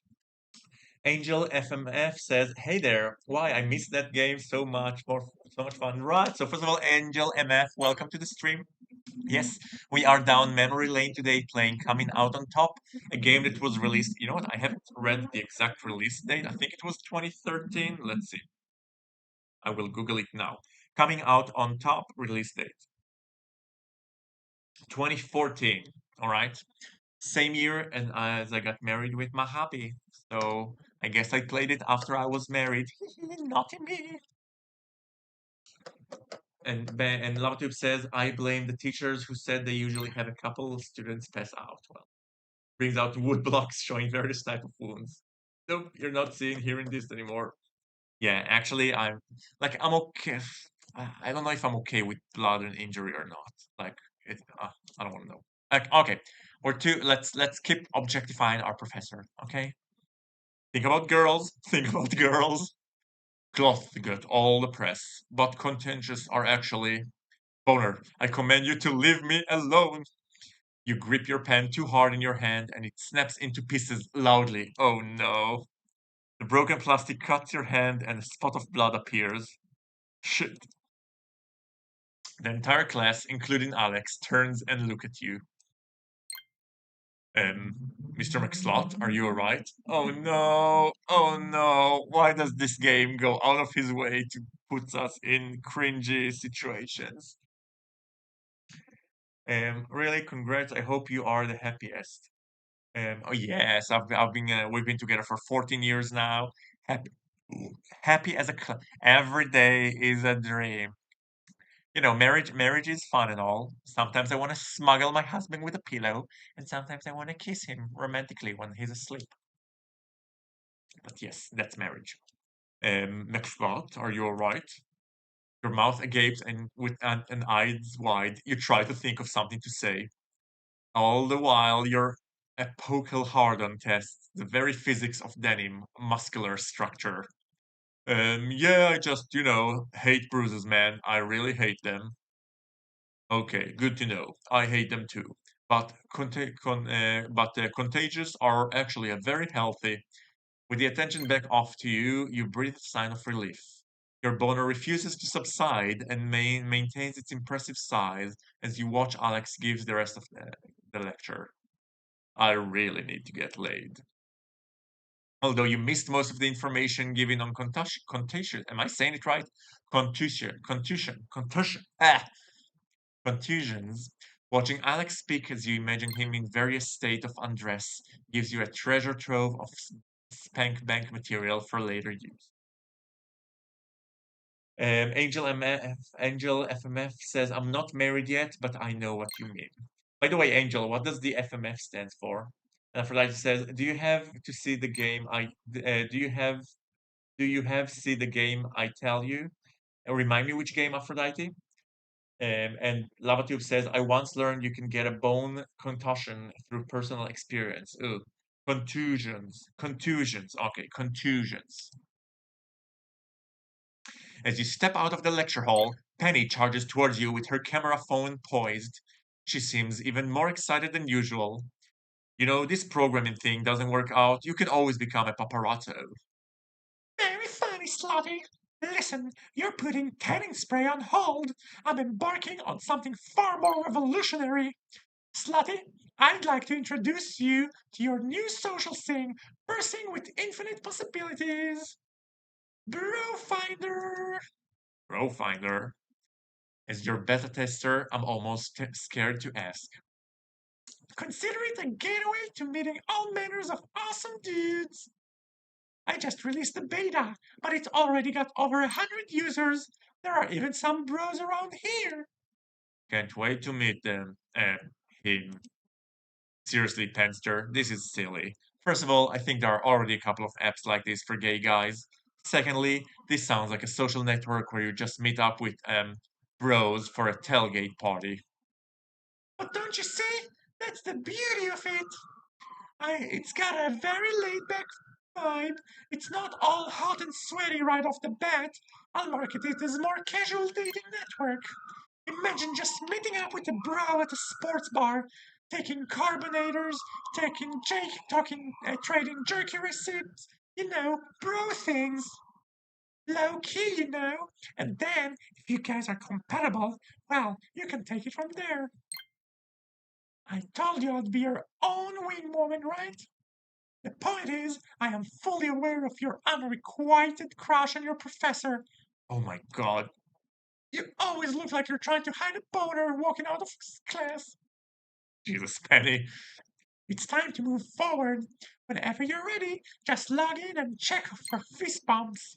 Angel FMF says, "Hey there, why I missed that game so much more, so much fun." Right. So first of all, Angel MF, welcome to the stream. Yes, we are down memory lane today, playing Coming Out on Top, a game that was released. You know what? I haven't read the exact release date. I think it was 2013. Let's see. I will Google it now. Coming Out on Top release date 2014. All right. Same year and as I got married with my hubby. So I guess I played it after I was married. Naughty me. And LavaTube says, I blame the teachers who said they usually have a couple students pass out. Well, brings out wood blocks showing various type of wounds. Nope, you're not seeing hearing this anymore. Yeah, actually, I'm okay. I don't know if I'm okay with blood and injury or not. Like, I don't want to know. Like, okay, let's keep objectifying our professor. Okay, think about girls. Think about girls. Cloth get all the press, but contentious are actually boner. I command you to leave me alone. You grip your pen too hard in your hand, and it snaps into pieces loudly. Oh no! The broken plastic cuts your hand, and a spot of blood appears. Shit. The entire class, including Alex, turns and look at you. Mr. McSlot, are you alright? Oh no, oh no, why does this game go out of his way to put us in cringy situations? Really, congrats, I hope you are the happiest. Oh yes, we've been together for 14 years now. Happy, happy as every day is a dream. You know, marriage is fun and all. Sometimes I want to smuggle my husband with a pillow, and sometimes I want to kiss him romantically when he's asleep. But yes, that's marriage. McFlot, are you all right? Your mouth agape and with an eyes wide, you try to think of something to say. All the while, your apocal hard-on tests the very physics of denim, muscular structure. Yeah, I just, hate bruises, man. I really hate them. Okay, good to know. I hate them too. But contagious are actually a very healthy. With the attention back off to you, you breathe a sign of relief. Your boner refuses to subside and maintains its impressive size as you watch Alex gives the rest of the lecture. I really need to get laid. Although you missed most of the information given on contusion. Am I saying it right? Contusion. Contusions. Watching Alex speak as you imagine him in various state of undress gives you a treasure trove of spank bank material for later use. Angel FMF says, I'm not married yet, but I know what you mean. By the way, Angel, what does the FMF stand for? And Aphrodite says, do you have to see the game do you have see the game I tell you? Remind me which game, Aphrodite? And LavaTube says, I once learned you can get a bone contusion through personal experience. Ooh, contusions. Okay, contusions. As you step out of the lecture hall, Penny charges towards you with her camera phone poised. She seems even more excited than usual. You know, this programming thing doesn't work out. You can always become a paparazzo. Very funny, Slotty. Listen, you're putting tanning spray on hold. I'm embarking on something far more revolutionary. Slutty, I'd like to introduce you to your new social thing, bursting with infinite possibilities. Brofinder. Brofinder. As your beta tester, I'm almost scared to ask. Consider it a gateway to meeting all manners of awesome dudes. I just released the beta, but it's already got over 100 users. There are even some bros around here. Can't wait to meet them. Him. Seriously, Penster, this is silly. First of all, I think there are already a couple of apps like this for gay guys. Secondly, this sounds like a social network where you just meet up with bros for a tailgate party. But don't you see? That's the beauty of it. It's got a very laid back vibe. It's not all hot and sweaty right off the bat. I'll market it as a more casual dating network. Imagine just meeting up with a bro at a sports bar, taking carbonators, trading jerky receipts, bro things. Low key, And then, if you guys are compatible, well, you can take it from there. I told you I'd be your own wing woman, right? The point is, I am fully aware of your unrequited crush on your professor. Oh my god. You always look like you're trying to hide a boner walking out of class. Jesus, Penny. It's time to move forward. Whenever you're ready, just log in and check for fist bumps.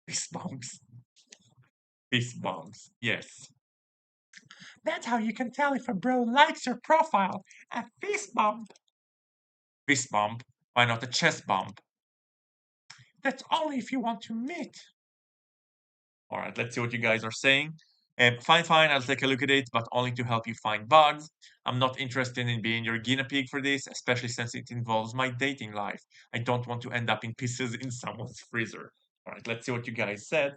Fist bumps. Fist bumps. Yes. That's how you can tell if a bro likes your profile. A fist bump. Fist bump? Why not a chest bump? That's only if you want to meet. Alright, let's see what you guys are saying. Fine, I'll take a look at it, but only to help you find bugs. I'm not interested in being your guinea pig for this, especially since it involves my dating life. I don't want to end up in pieces in someone's freezer. Alright, let's see what you guys said.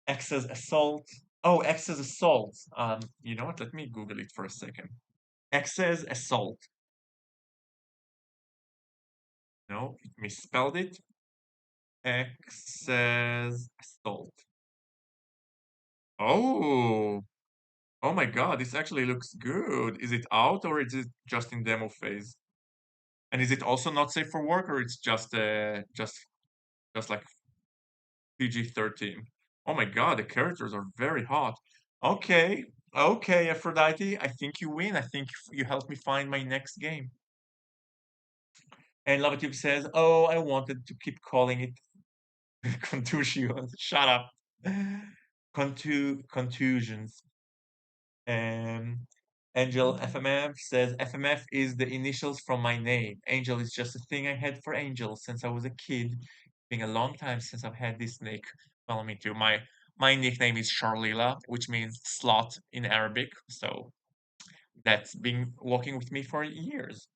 Excess assault. Oh, excess assault. You know what? Let me Google it for a second. Excess assault. No, it misspelled it. Excess assault. Oh, oh my God, this actually looks good. Is it out or is it just in demo phase? And is it also not safe for work or it's just like PG-13? Oh my God, the characters are very hot. Okay, okay, Aphrodite, I think you win. I think you helped me find my next game. And LavaTube says, "Oh, I wanted to keep calling it contusions. Shut up. Contusions." Um, Angel FMF says, "FMF is the initials from my name. Angel is just a thing I had for Angel since I was a kid. It's been a long time since I've had this nick. Well, me too. My nickname is Sharlila, which means slot in Arabic. So that's been walking with me for years."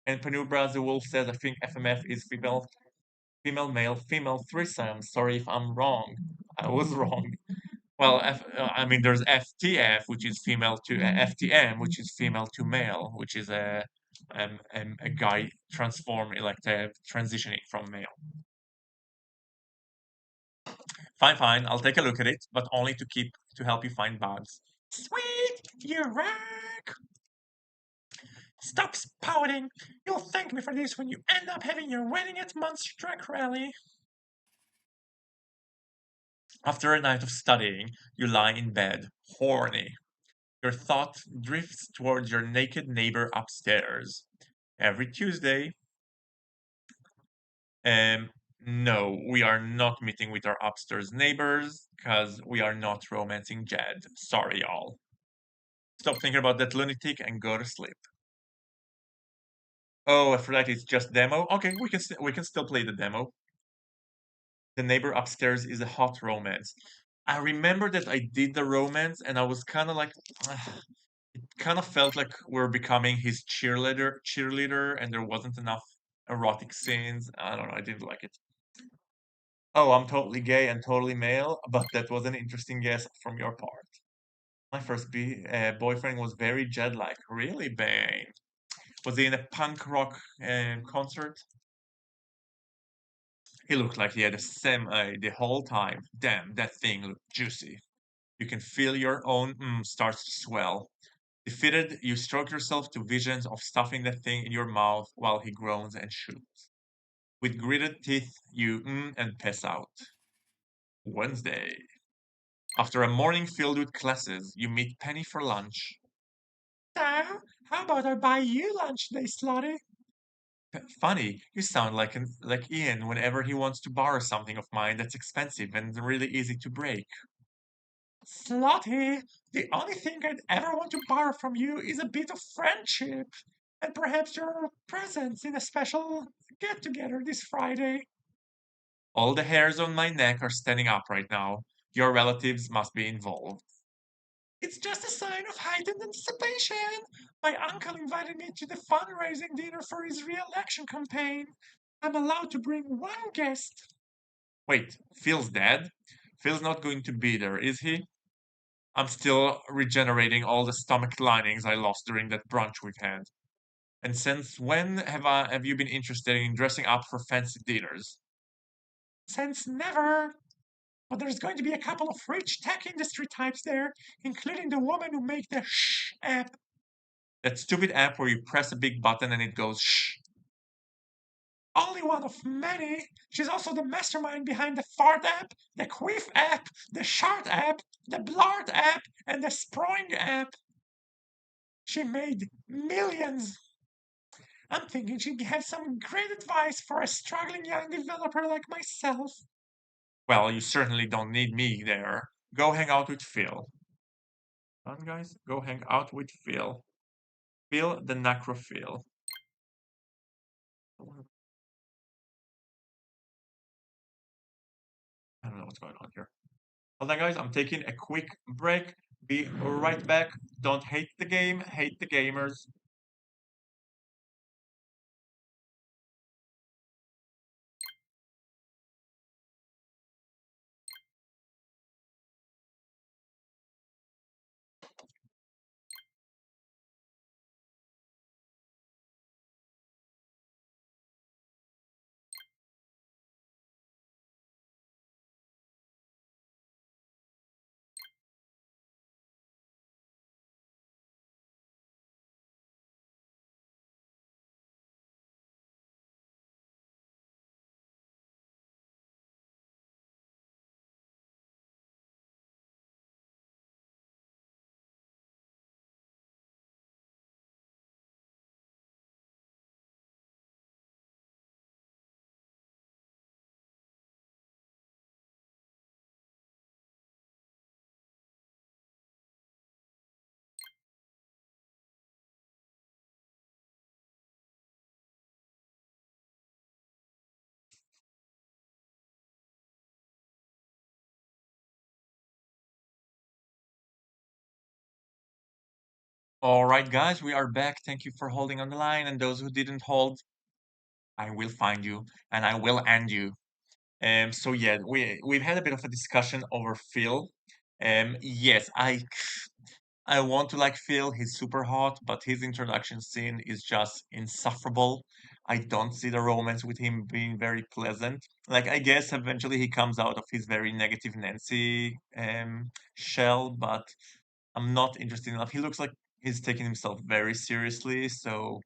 And Panubra the Wolf says, "I think FMF is female, male, female threesome. Sorry if I'm wrong. I was wrong." Well, I mean, there's FTF, which is female to FTM, which is female to male, which is a guy transitioning from male. Fine, I'll take a look at it, but only to help you find bugs. Sweet, you rock! Stop spouting! You'll thank me for this when you end up having your wedding at Monster Truck Rally. After a night of studying, you lie in bed, horny. Your thought drifts towards your naked neighbor upstairs. Every Tuesday. Um, no, we are not meeting with our upstairs neighbors because we are not romancing Jed. Sorry, y'all. Stop thinking about that lunatic and go to sleep. Oh, Aphrodite, it's just demo. Okay, we can still play the demo. The neighbor upstairs is a hot romance. I remember that I did the romance and I was kind of like, it kind of felt like we're becoming his cheerleader, and there wasn't enough erotic scenes. I don't know, I didn't like it. Oh, I'm totally gay and totally male, but that was an interesting guess from your part. My first boyfriend was very Jed-like. Really, Bane? Was he in a punk rock concert? He looked like he had a semi the whole time. Damn, that thing looked juicy. You can feel your own starts to swell. Defeated, you stroke yourself to visions of stuffing that thing in your mouth while he groans and shoots. With gritted teeth, you and pass out. Wednesday. After a morning filled with classes, you meet Penny for lunch. So, how about I buy you lunch today, Slotty? Funny, you sound like Ian whenever he wants to borrow something of mine that's expensive and really easy to break. Slotty, the only thing I'd ever want to borrow from you is a bit of friendship, and perhaps your presence in a special get-together this Friday. All the hairs on my neck are standing up right now. Your relatives must be involved. It's just a sign of heightened anticipation. My uncle invited me to the fundraising dinner for his re-election campaign. I'm allowed to bring one guest. Wait, Phil's dead? Phil's not going to be there, is he? I'm still regenerating all the stomach linings I lost during that brunch we've had. And since when have you been interested in dressing up for fancy dinners? Since never. But there's going to be a couple of rich tech industry types there, including the woman who made the Shh app. That stupid app where you press a big button and it goes shh. Only one of many. She's also the mastermind behind the Fart app, the Quiff app, the Shart app, the Blart app, and the Sproing app. She made millions. I'm thinking she'd have some great advice for a struggling young developer like myself. Well, you certainly don't need me there. Go hang out with Phil. Come on, guys, go hang out with Phil. Phil the Necrophil. I don't know what's going on here. Hold on, guys, I'm taking a quick break. Be right back. Don't hate the game, hate the gamers. All right, guys, we are back. Thank you for holding on the line. And those who didn't hold, I will find you and I will end you. So yeah, we've had a bit of a discussion over Phil. Yes, I want to like Phil. He's super hot, but his introduction scene is just insufferable. I don't see the romance with him being very pleasant. Like, I guess eventually he comes out of his very negative Nancy shell, but I'm not interested enough. He looks like he's taking himself very seriously, so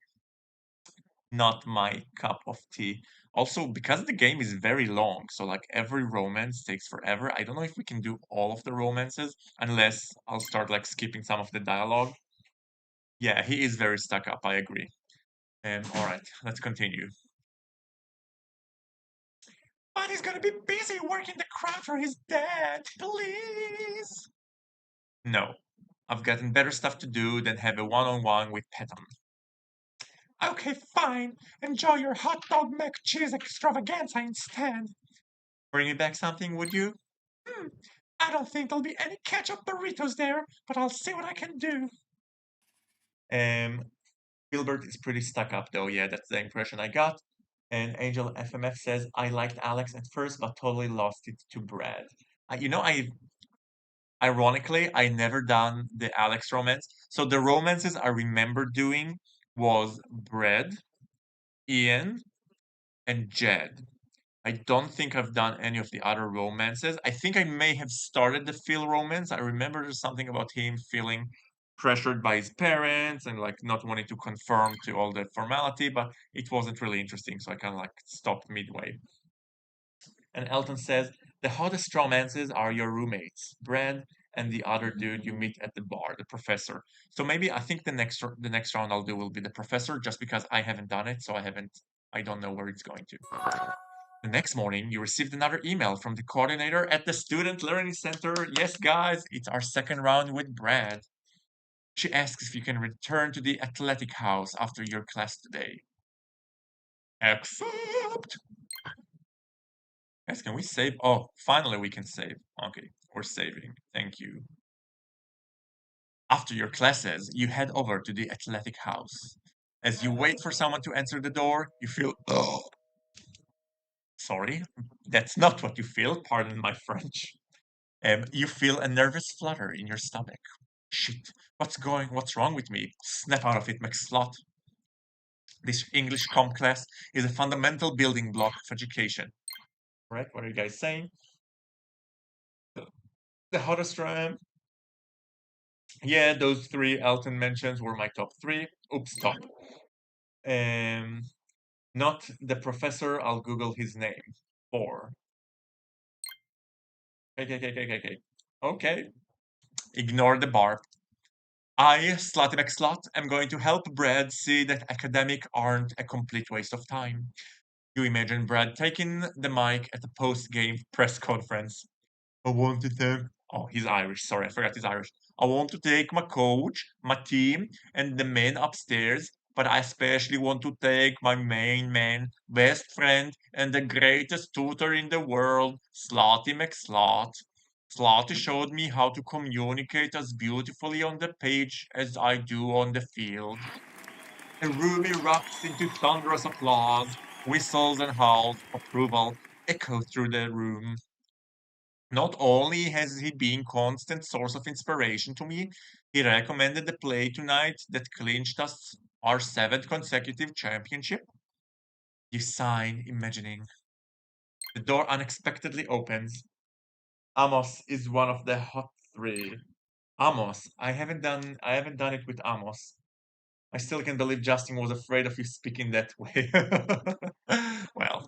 not my cup of tea. Also, because the game is very long, so like every romance takes forever. I don't know if we can do all of the romances unless I'll start like skipping some of the dialogue. Yeah, he is very stuck up, I agree. All right, let's continue. But he's gonna be busy working the crowd for his dad, please. No, I've gotten better stuff to do than have a one-on-one with Peton. Okay, fine. Enjoy your hot dog mac cheese extravaganza instead. Bring me back something, would you? Hmm, I don't think there'll be any ketchup burritos there, but I'll see what I can do. Um, Gilbert is pretty stuck up though, yeah, that's the impression I got. And Angel FMF says, I liked Alex at first, but totally lost it to Brad. Ironically, I never done the Alex romance. So the romances I remember doing was Brad, Ian, and Jed. I don't think I've done any of the other romances. I think I may have started the Phil romance. I remember there's something about him feeling pressured by his parents and like not wanting to conform to all the formality, but it wasn't really interesting, so I kind of like stopped midway. And Elton says the hottest romances are your roommates, Brad and the other dude you meet at the bar, the professor. So maybe I think the next round I'll do will be the professor, just because I haven't done it, so I don't know where it's going to. The next morning, you received another email from the coordinator at the Student Learning Center. Yes, guys, it's our second round with Brad. She asks if you can return to the athletic house after your class today. Accept! Guys, can we save? Oh, finally we can save. Okay, we're saving. Thank you. After your classes, you head over to the athletic house. As you wait for someone to answer the door, you feel, oh, sorry, that's not what you feel. Pardon my French. You feel a nervous flutter in your stomach. Shit, what's wrong with me? Snap out of it, McSlot. This English comp class is a fundamental building block of education. Right? What are you guys saying? The hottest RAM. Yeah, those three Elton mentions were my top three. Oops, stop. Um, Not the professor. I'll Google his name. Four. Okay. Okay. Ignore the bar. I, Slotty McSlot, am going to help Brad see that academic aren't a complete waste of time. You imagine Brad taking the mic at a post-game press conference. I want to thank. Oh, he's Irish. Sorry, I forgot he's Irish. I want to thank my coach, my team, and the men upstairs, but I especially want to thank my main man, best friend, and the greatest tutor in the world, Slotty McSlot. Slotty showed me how to communicate as beautifully on the page as I do on the field. The room erupts into thunderous applause. Whistles and howls of approval echo through the room. Not only has he been constant source of inspiration to me, he recommended the play tonight that clinched us our seventh consecutive championship. You sigh, imagining. The door unexpectedly opens. Amos is one of the hot three. Amos, I haven't done it with Amos. I still can't believe Justin was afraid of you speaking that way. Well,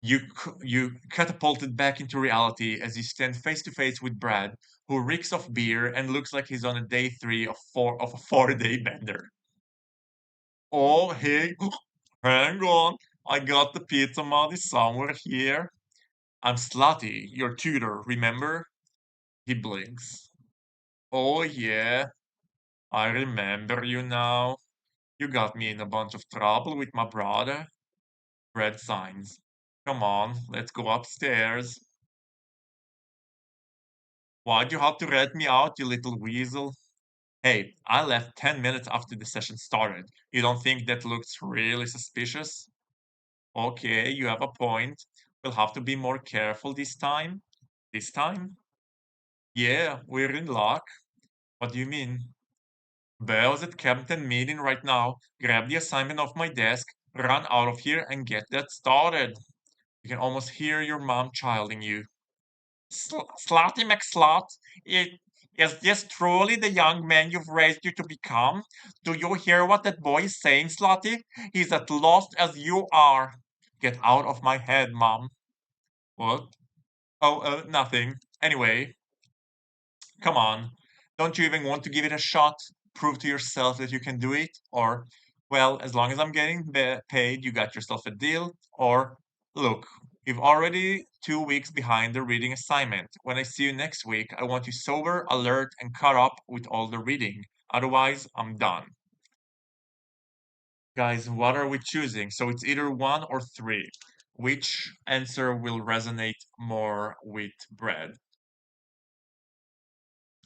you catapulted back into reality as you stand face to face with Brad, who reeks of beer and looks like he's on a day three of a 4-day bender. Oh, hey, hang on. I got the pizza money somewhere here. I'm Slutty, your tutor, remember? He blinks. Oh, yeah, I remember you now. You got me in a bunch of trouble with my brother. Red signs. Come on, let's go upstairs. Why'd you have to rat me out, you little weasel? Hey, I left 10 minutes after the session started. You don't think that looks really suspicious? Okay, you have a point. We'll have to be more careful this time. This time? Yeah, we're in luck. What do you mean? Bell's at Captain meeting right now. Grab the assignment off my desk, run out of here, and get that started. You can almost hear your mom chiding you. Slotty McSlot, is this truly the young man you've raised you to become? Do you hear what that boy is saying, Slotty? He's as lost as you are. Get out of my head, Mom. What? Oh, nothing. Anyway, come on. Don't you even want to give it a shot? Prove to yourself that you can do it? Or, well, as long as I'm getting paid, you got yourself a deal? Or, look, you've already 2 weeks behind the reading assignment. When I see you next week, I want you sober, alert, and caught up with all the reading. Otherwise, I'm done. Guys, what are we choosing? So it's either one or three. Which answer will resonate more with Brad?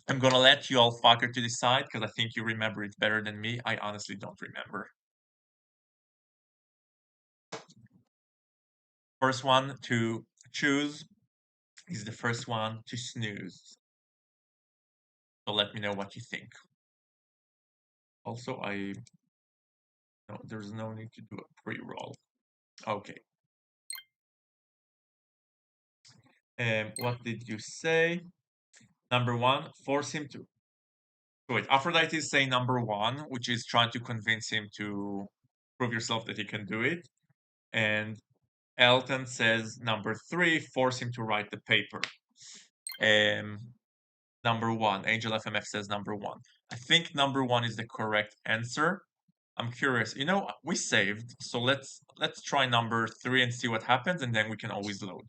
I'm gonna let you all fucker to decide because I think you remember it better than me. I honestly don't remember. First one to choose is the first one to snooze. So let me know what you think. Also, no, there's no need to do a pre-roll. Okay. What did you say? Number one, force him to. Wait, Aphrodite is saying number one, which is trying to convince him to prove yourself that he can do it. And Elton says number three, force him to write the paper. Um, Number one, Angel FMF says number one. I think number one is the correct answer. I'm curious. You know, we saved, so let's try number three and see what happens, and then we can always load.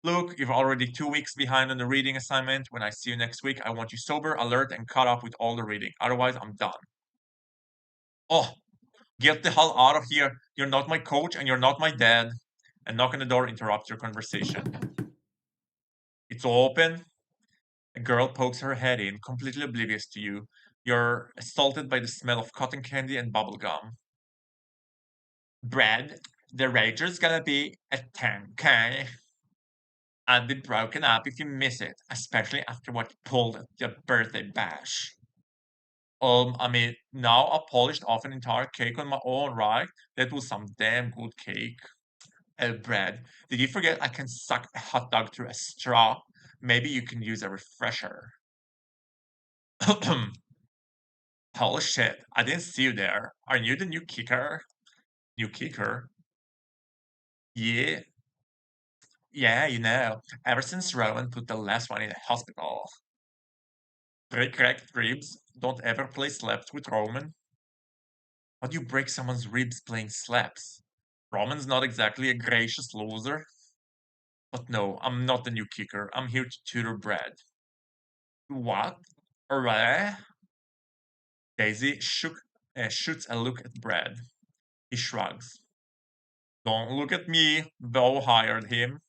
Look, you're already 2 weeks behind on the reading assignment. When I see you next week, I want you sober, alert, and caught up with all the reading. Otherwise, I'm done. Oh, get the hell out of here. You're not my coach and you're not my dad. And knock on the door interrupts your conversation. It's open. A girl pokes her head in, completely oblivious to you. You're assaulted by the smell of cotton candy and bubble gum. Brad, The Rager's gonna be a 10K. I'd be broken up if you miss it, especially after what you pulled at your birthday bash. I mean, now I polished off an entire cake on my own, right? That was some damn good cake. Oh, Brad, did you forget I can suck a hot dog through a straw? Maybe you can use a refresher. Holy shit, I didn't see you there. Are you the new kicker? New kicker? Yeah, yeah, ever since Rowan put the last one in the hospital. Three cracked ribs, don't ever play slaps with Roman. How do you break someone's ribs playing slaps? Roman's not exactly a gracious loser. But no, I'm not the new kicker. I'm here to tutor Brad. What? Alright? Daisy shoots a look at Brad. He shrugs. Don't look at me. Bo hired him.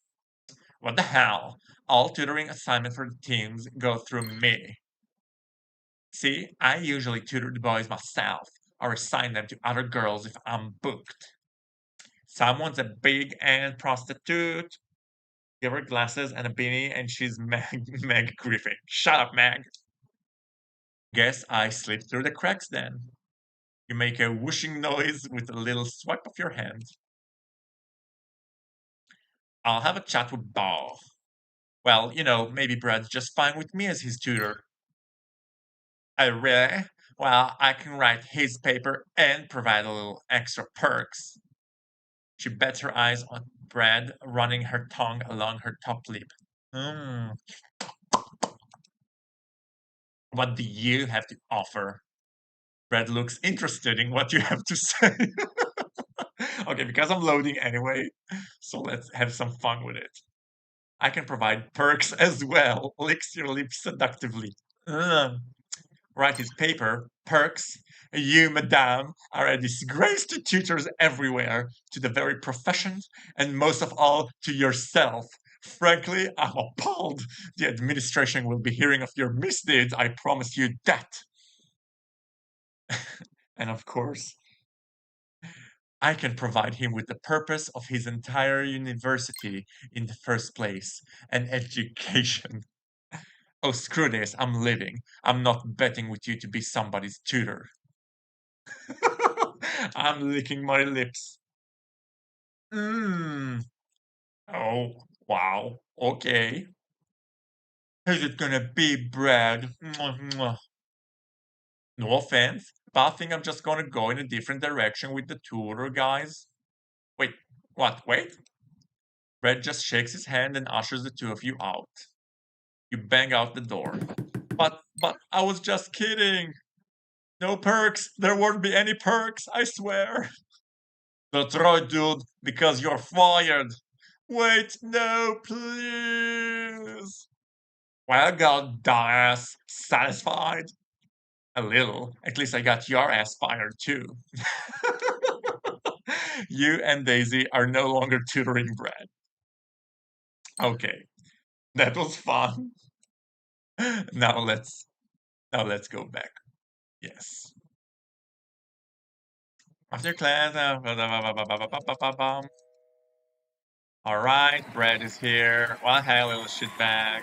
What the hell? All tutoring assignments for the teams go through me. See, I usually tutor the boys myself or assign them to other girls if I'm booked. Someone's a big and prostitute. Give her glasses and a beanie and she's Meg Griffin. Shut up, Meg. Guess I slip through the cracks then. You make a whooshing noise with a little swipe of your hand. I'll have a chat with Bo. Well, maybe Brad's just fine with me as his tutor. Oh, really? Well, I can write his paper and provide a little extra perks. She bets her eyes on Brad, running her tongue along her top lip. Hmm, what do you have to offer? Brad looks interested in what you have to say. Okay, because I'm loading anyway, so let's have some fun with it. I can provide perks as well. Licks your lips seductively. Ugh. Write his paper. Perks. You, madame, are a disgrace to tutors everywhere, to the very profession, and most of all to yourself. Frankly, I'm appalled. The administration will be hearing of your misdeeds, I promise you that. And of course, I can provide him with the purpose of his entire university in the first place, an education. Oh, screw this, I'm leaving. I'm not betting with you to be somebody's tutor. I'm licking my lips. Mmm. Oh, wow. Okay. Who's it gonna be, Brad? Mwah, mwah. No offense, but I think I'm just gonna go in a different direction with the tutor, guys. Wait, what? Wait? Brad just shakes his hand and ushers the two of you out. You bang out the door. But I was just kidding. No perks. There won't be any perks, I swear. That's right, dude, because you're fired. Wait, no, please. Well, god dumbass. Satisfied? A little. At least I got your ass fired too. You and Daisy are no longer tutoring Brad. Okay, that was fun. Now let's go back. Yes. After class, all right, Brad is here. Well, hey, little shitbag.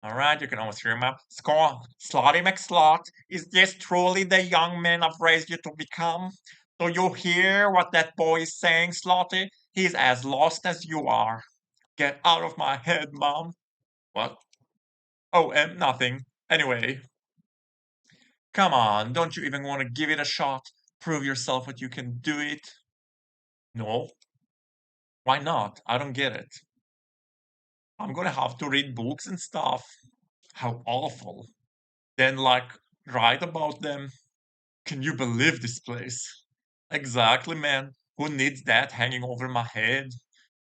All right, you can almost hear him up. Score, Slotty McSlot, is this truly the young man I've raised you to become? Do you hear what that boy is saying, Slotty? He's as lost as you are. Get out of my head, Mom. What? Oh, nothing. Anyway, come on, don't you even want to give it a shot? Prove yourself that you can do it? No. Why not? I don't get it. I'm gonna have to read books and stuff. How awful. Then, like, write about them. Can you believe this place? Exactly, man. Who needs that hanging over my head?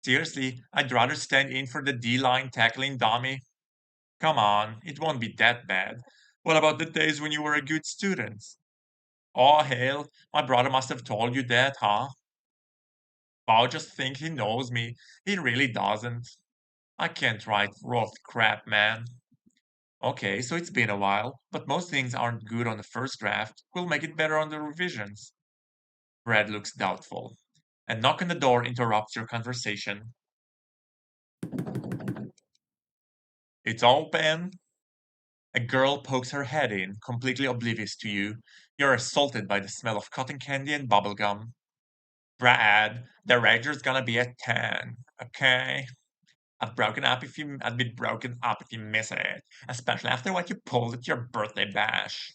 Seriously, I'd rather stand in for the D-line tackling dummy. Come on, it won't be that bad. What about the days when you were a good student? Oh, hell, my brother must have told you that, huh? I just think he knows me. He really doesn't. I can't write rough crap, man. Okay, so it's been a while, but most things aren't good on the first draft. We'll make it better on the revisions. Brad looks doubtful. A knock on the door interrupts your conversation. It's open. A girl pokes her head in, completely oblivious to you. You're assaulted by the smell of cotton candy and bubblegum. Brad, the Rager's gonna be at 10, okay? I'd be broken up if you miss it, especially after what you pulled at your birthday bash.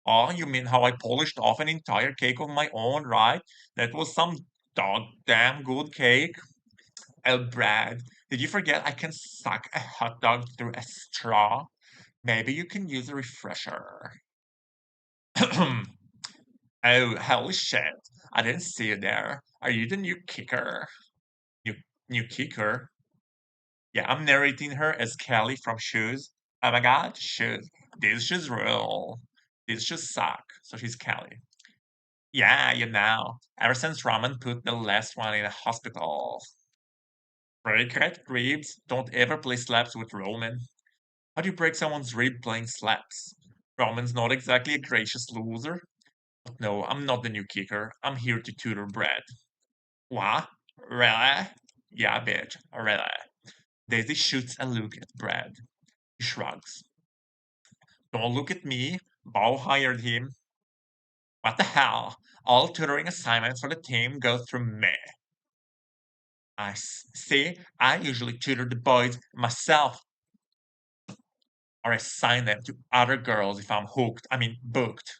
Oh, you mean how I polished off an entire cake of my own, right? That was some dog damn good cake. Oh, Brad, did you forget I can suck a hot dog through a straw? Maybe you can use a refresher. Oh, holy shit. I didn't see you there. Are you the new kicker? New, new kicker? Yeah, I'm narrating her as Kelly from Shoes. Oh my god, Shoes. These shoes rule. These shoes suck. So she's Kelly. Yeah, you know, ever since Raman put the last one in a hospital. Break ribs, don't ever play slaps with Roman. How do you break someone's rib playing slaps? Roman's not exactly a gracious loser. But no, I'm not the new kicker. I'm here to tutor Brad. What? Really? Yeah, bitch, really. Daisy shoots a look at Brad. He shrugs. Don't look at me. Bo hired him. What the hell? All tutoring assignments for the team go through me. See, I usually tutor the boys myself or assign them to other girls if I'm hooked. I mean, booked.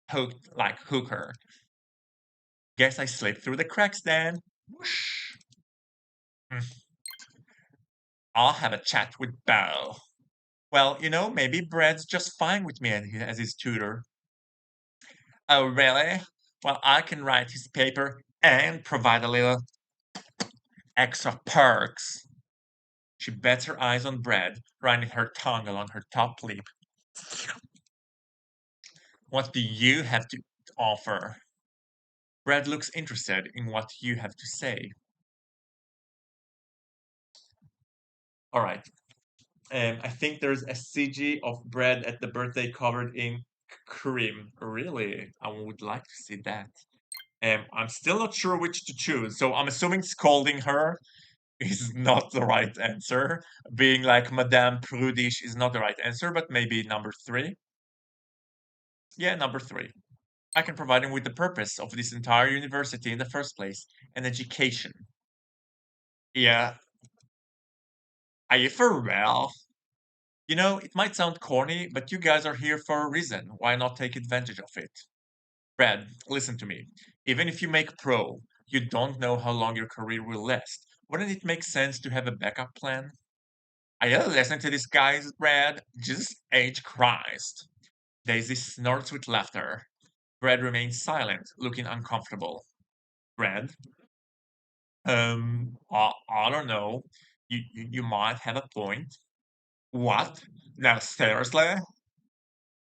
Hooked like hooker. Guess I slipped through the cracks then. Whoosh. Hmm. I'll have a chat with Bo. Well, maybe Brad's just fine with me as his tutor. Oh, really? Well, I can write his paper and provide a little extra perks. She bets her eyes on Brad, running her tongue along her top lip. What do you have to offer? Brad looks interested in what you have to say. All right. I think there's a CG of Brad at the birthday covered in cream. Really? I would like to see that. I'm still not sure which to choose, so I'm assuming scolding her is not the right answer. Being like Madame Prudish is not the right answer, but maybe number three. Yeah, number three. I can provide him with the purpose of this entire university in the first place, an education. Yeah, are you for real? It might sound corny, but you guys are here for a reason. Why not take advantage of it? Brad, listen to me. Even if you make pro, you don't know how long your career will last. Wouldn't it make sense to have a backup plan? Are you listening to this, guys, Brad? Jesus H. Christ. Daisy snorts with laughter. Brad remains silent, looking uncomfortable. Brad, I don't know. You might have a point. What? Now, seriously?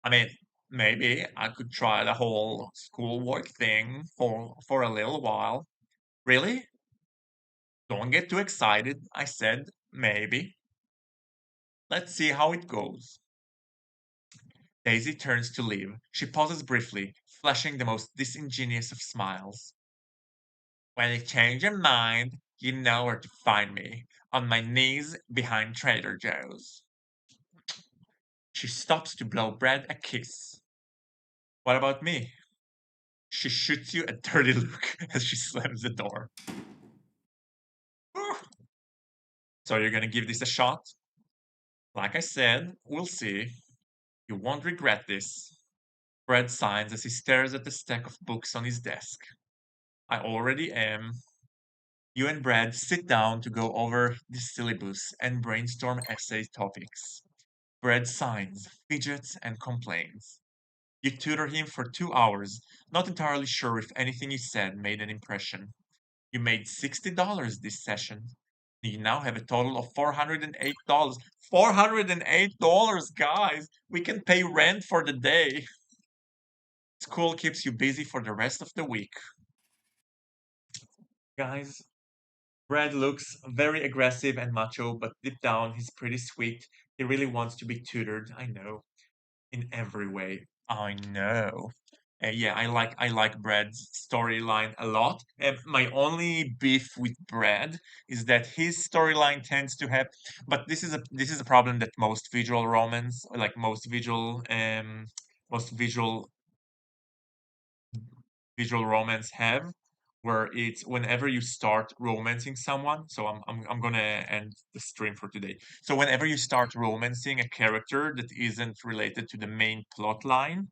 I mean, maybe I could try the whole schoolwork thing for a little while. Really? Don't get too excited. I said maybe. Let's see how it goes. Daisy turns to leave. She pauses briefly, flashing the most disingenuous of smiles. When you change your mind, you know where to find me. On my knees behind Trader Joe's. She stops to blow Brad a kiss. What about me? She shoots you a dirty look as she slams the door. So you're gonna give this a shot? Like I said, we'll see. You won't regret this. Brad signs as he stares at the stack of books on his desk. I already am. You and Brad sit down to go over the syllabus and brainstorm essay topics. Brad signs, fidgets, and complains. You tutor him for 2 hours, not entirely sure if anything he said made an impression. You made $60 this session. You now have a total of $408. $408, guys! We can pay rent for the day. School keeps you busy for the rest of the week. Guys, Brad looks very aggressive and macho, but deep down he's pretty sweet. He really wants to be tutored. I know, in every way. I know. Yeah, I like Brad's storyline a lot. And my only beef with Brad is that his storyline tends to have, but this is a problem that most visual romance, or like most visual romance have, where it's whenever you start romancing someone. So I'm gonna end the stream for today. So whenever you start romancing a character that isn't related to the main plot line,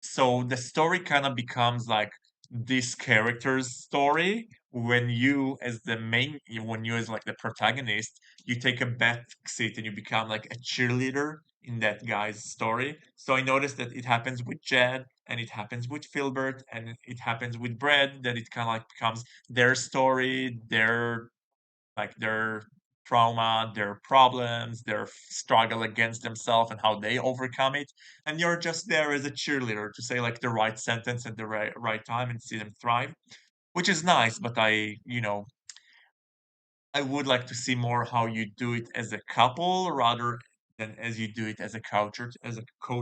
so the story kind of becomes like this character's story when you as like the protagonist, you take a back seat and you become like a cheerleader in that guy's story. So I noticed that it happens with Jed and it happens with Filbert and it happens with Brad, that it kind of like becomes their story, their trauma, their problems, their struggle against themselves and how they overcome it. And you're just there as a cheerleader to say like the right sentence at the right time and see them thrive, which is nice. But I would like to see more how you do it as a couple rather than as you do it as a coach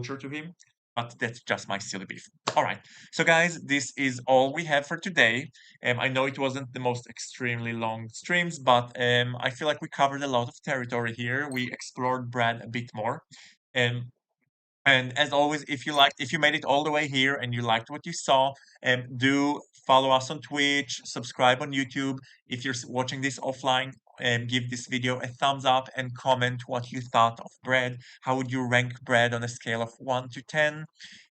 to him. But that's just my silly beef. All right. So guys, this is all we have for today. I know it wasn't the most extremely long streams, but I feel like we covered a lot of territory here. We explored Brad a bit more. Um, and as always, if you made it all the way here and you liked what you saw, do follow us on Twitch, subscribe on YouTube. If you're watching this offline, give this video a thumbs up and comment what you thought of Bread. How would you rank Bread on a scale of 1 to 10?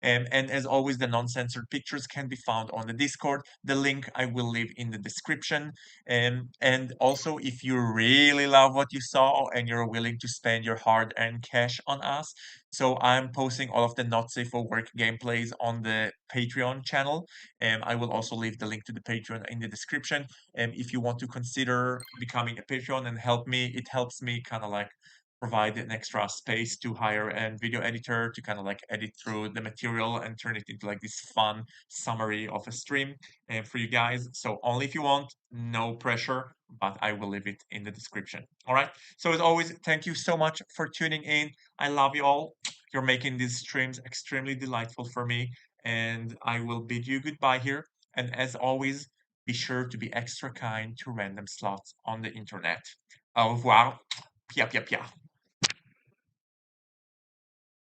And as always, the non-censored pictures can be found on the Discord. The link I will leave in the description. And also, if you really love what you saw and you're willing to spend your hard-earned cash on us, so I'm posting all of the not safe for work gameplays on the Patreon channel. And I will also leave the link to the Patreon in the description. And if you want to consider becoming a Patreon and help me, it helps me kind of like provide an extra space to hire a video editor to kind of like edit through the material and turn it into like this fun summary of a stream and for you guys. So only if you want, no pressure, but I will leave it in the description. All right. So as always, thank you so much for tuning in. I love you all. You're making these streams extremely delightful for me, and I will bid you goodbye here. And as always, be sure to be extra kind to random slots on the internet. Au revoir. Pia, pia, pia.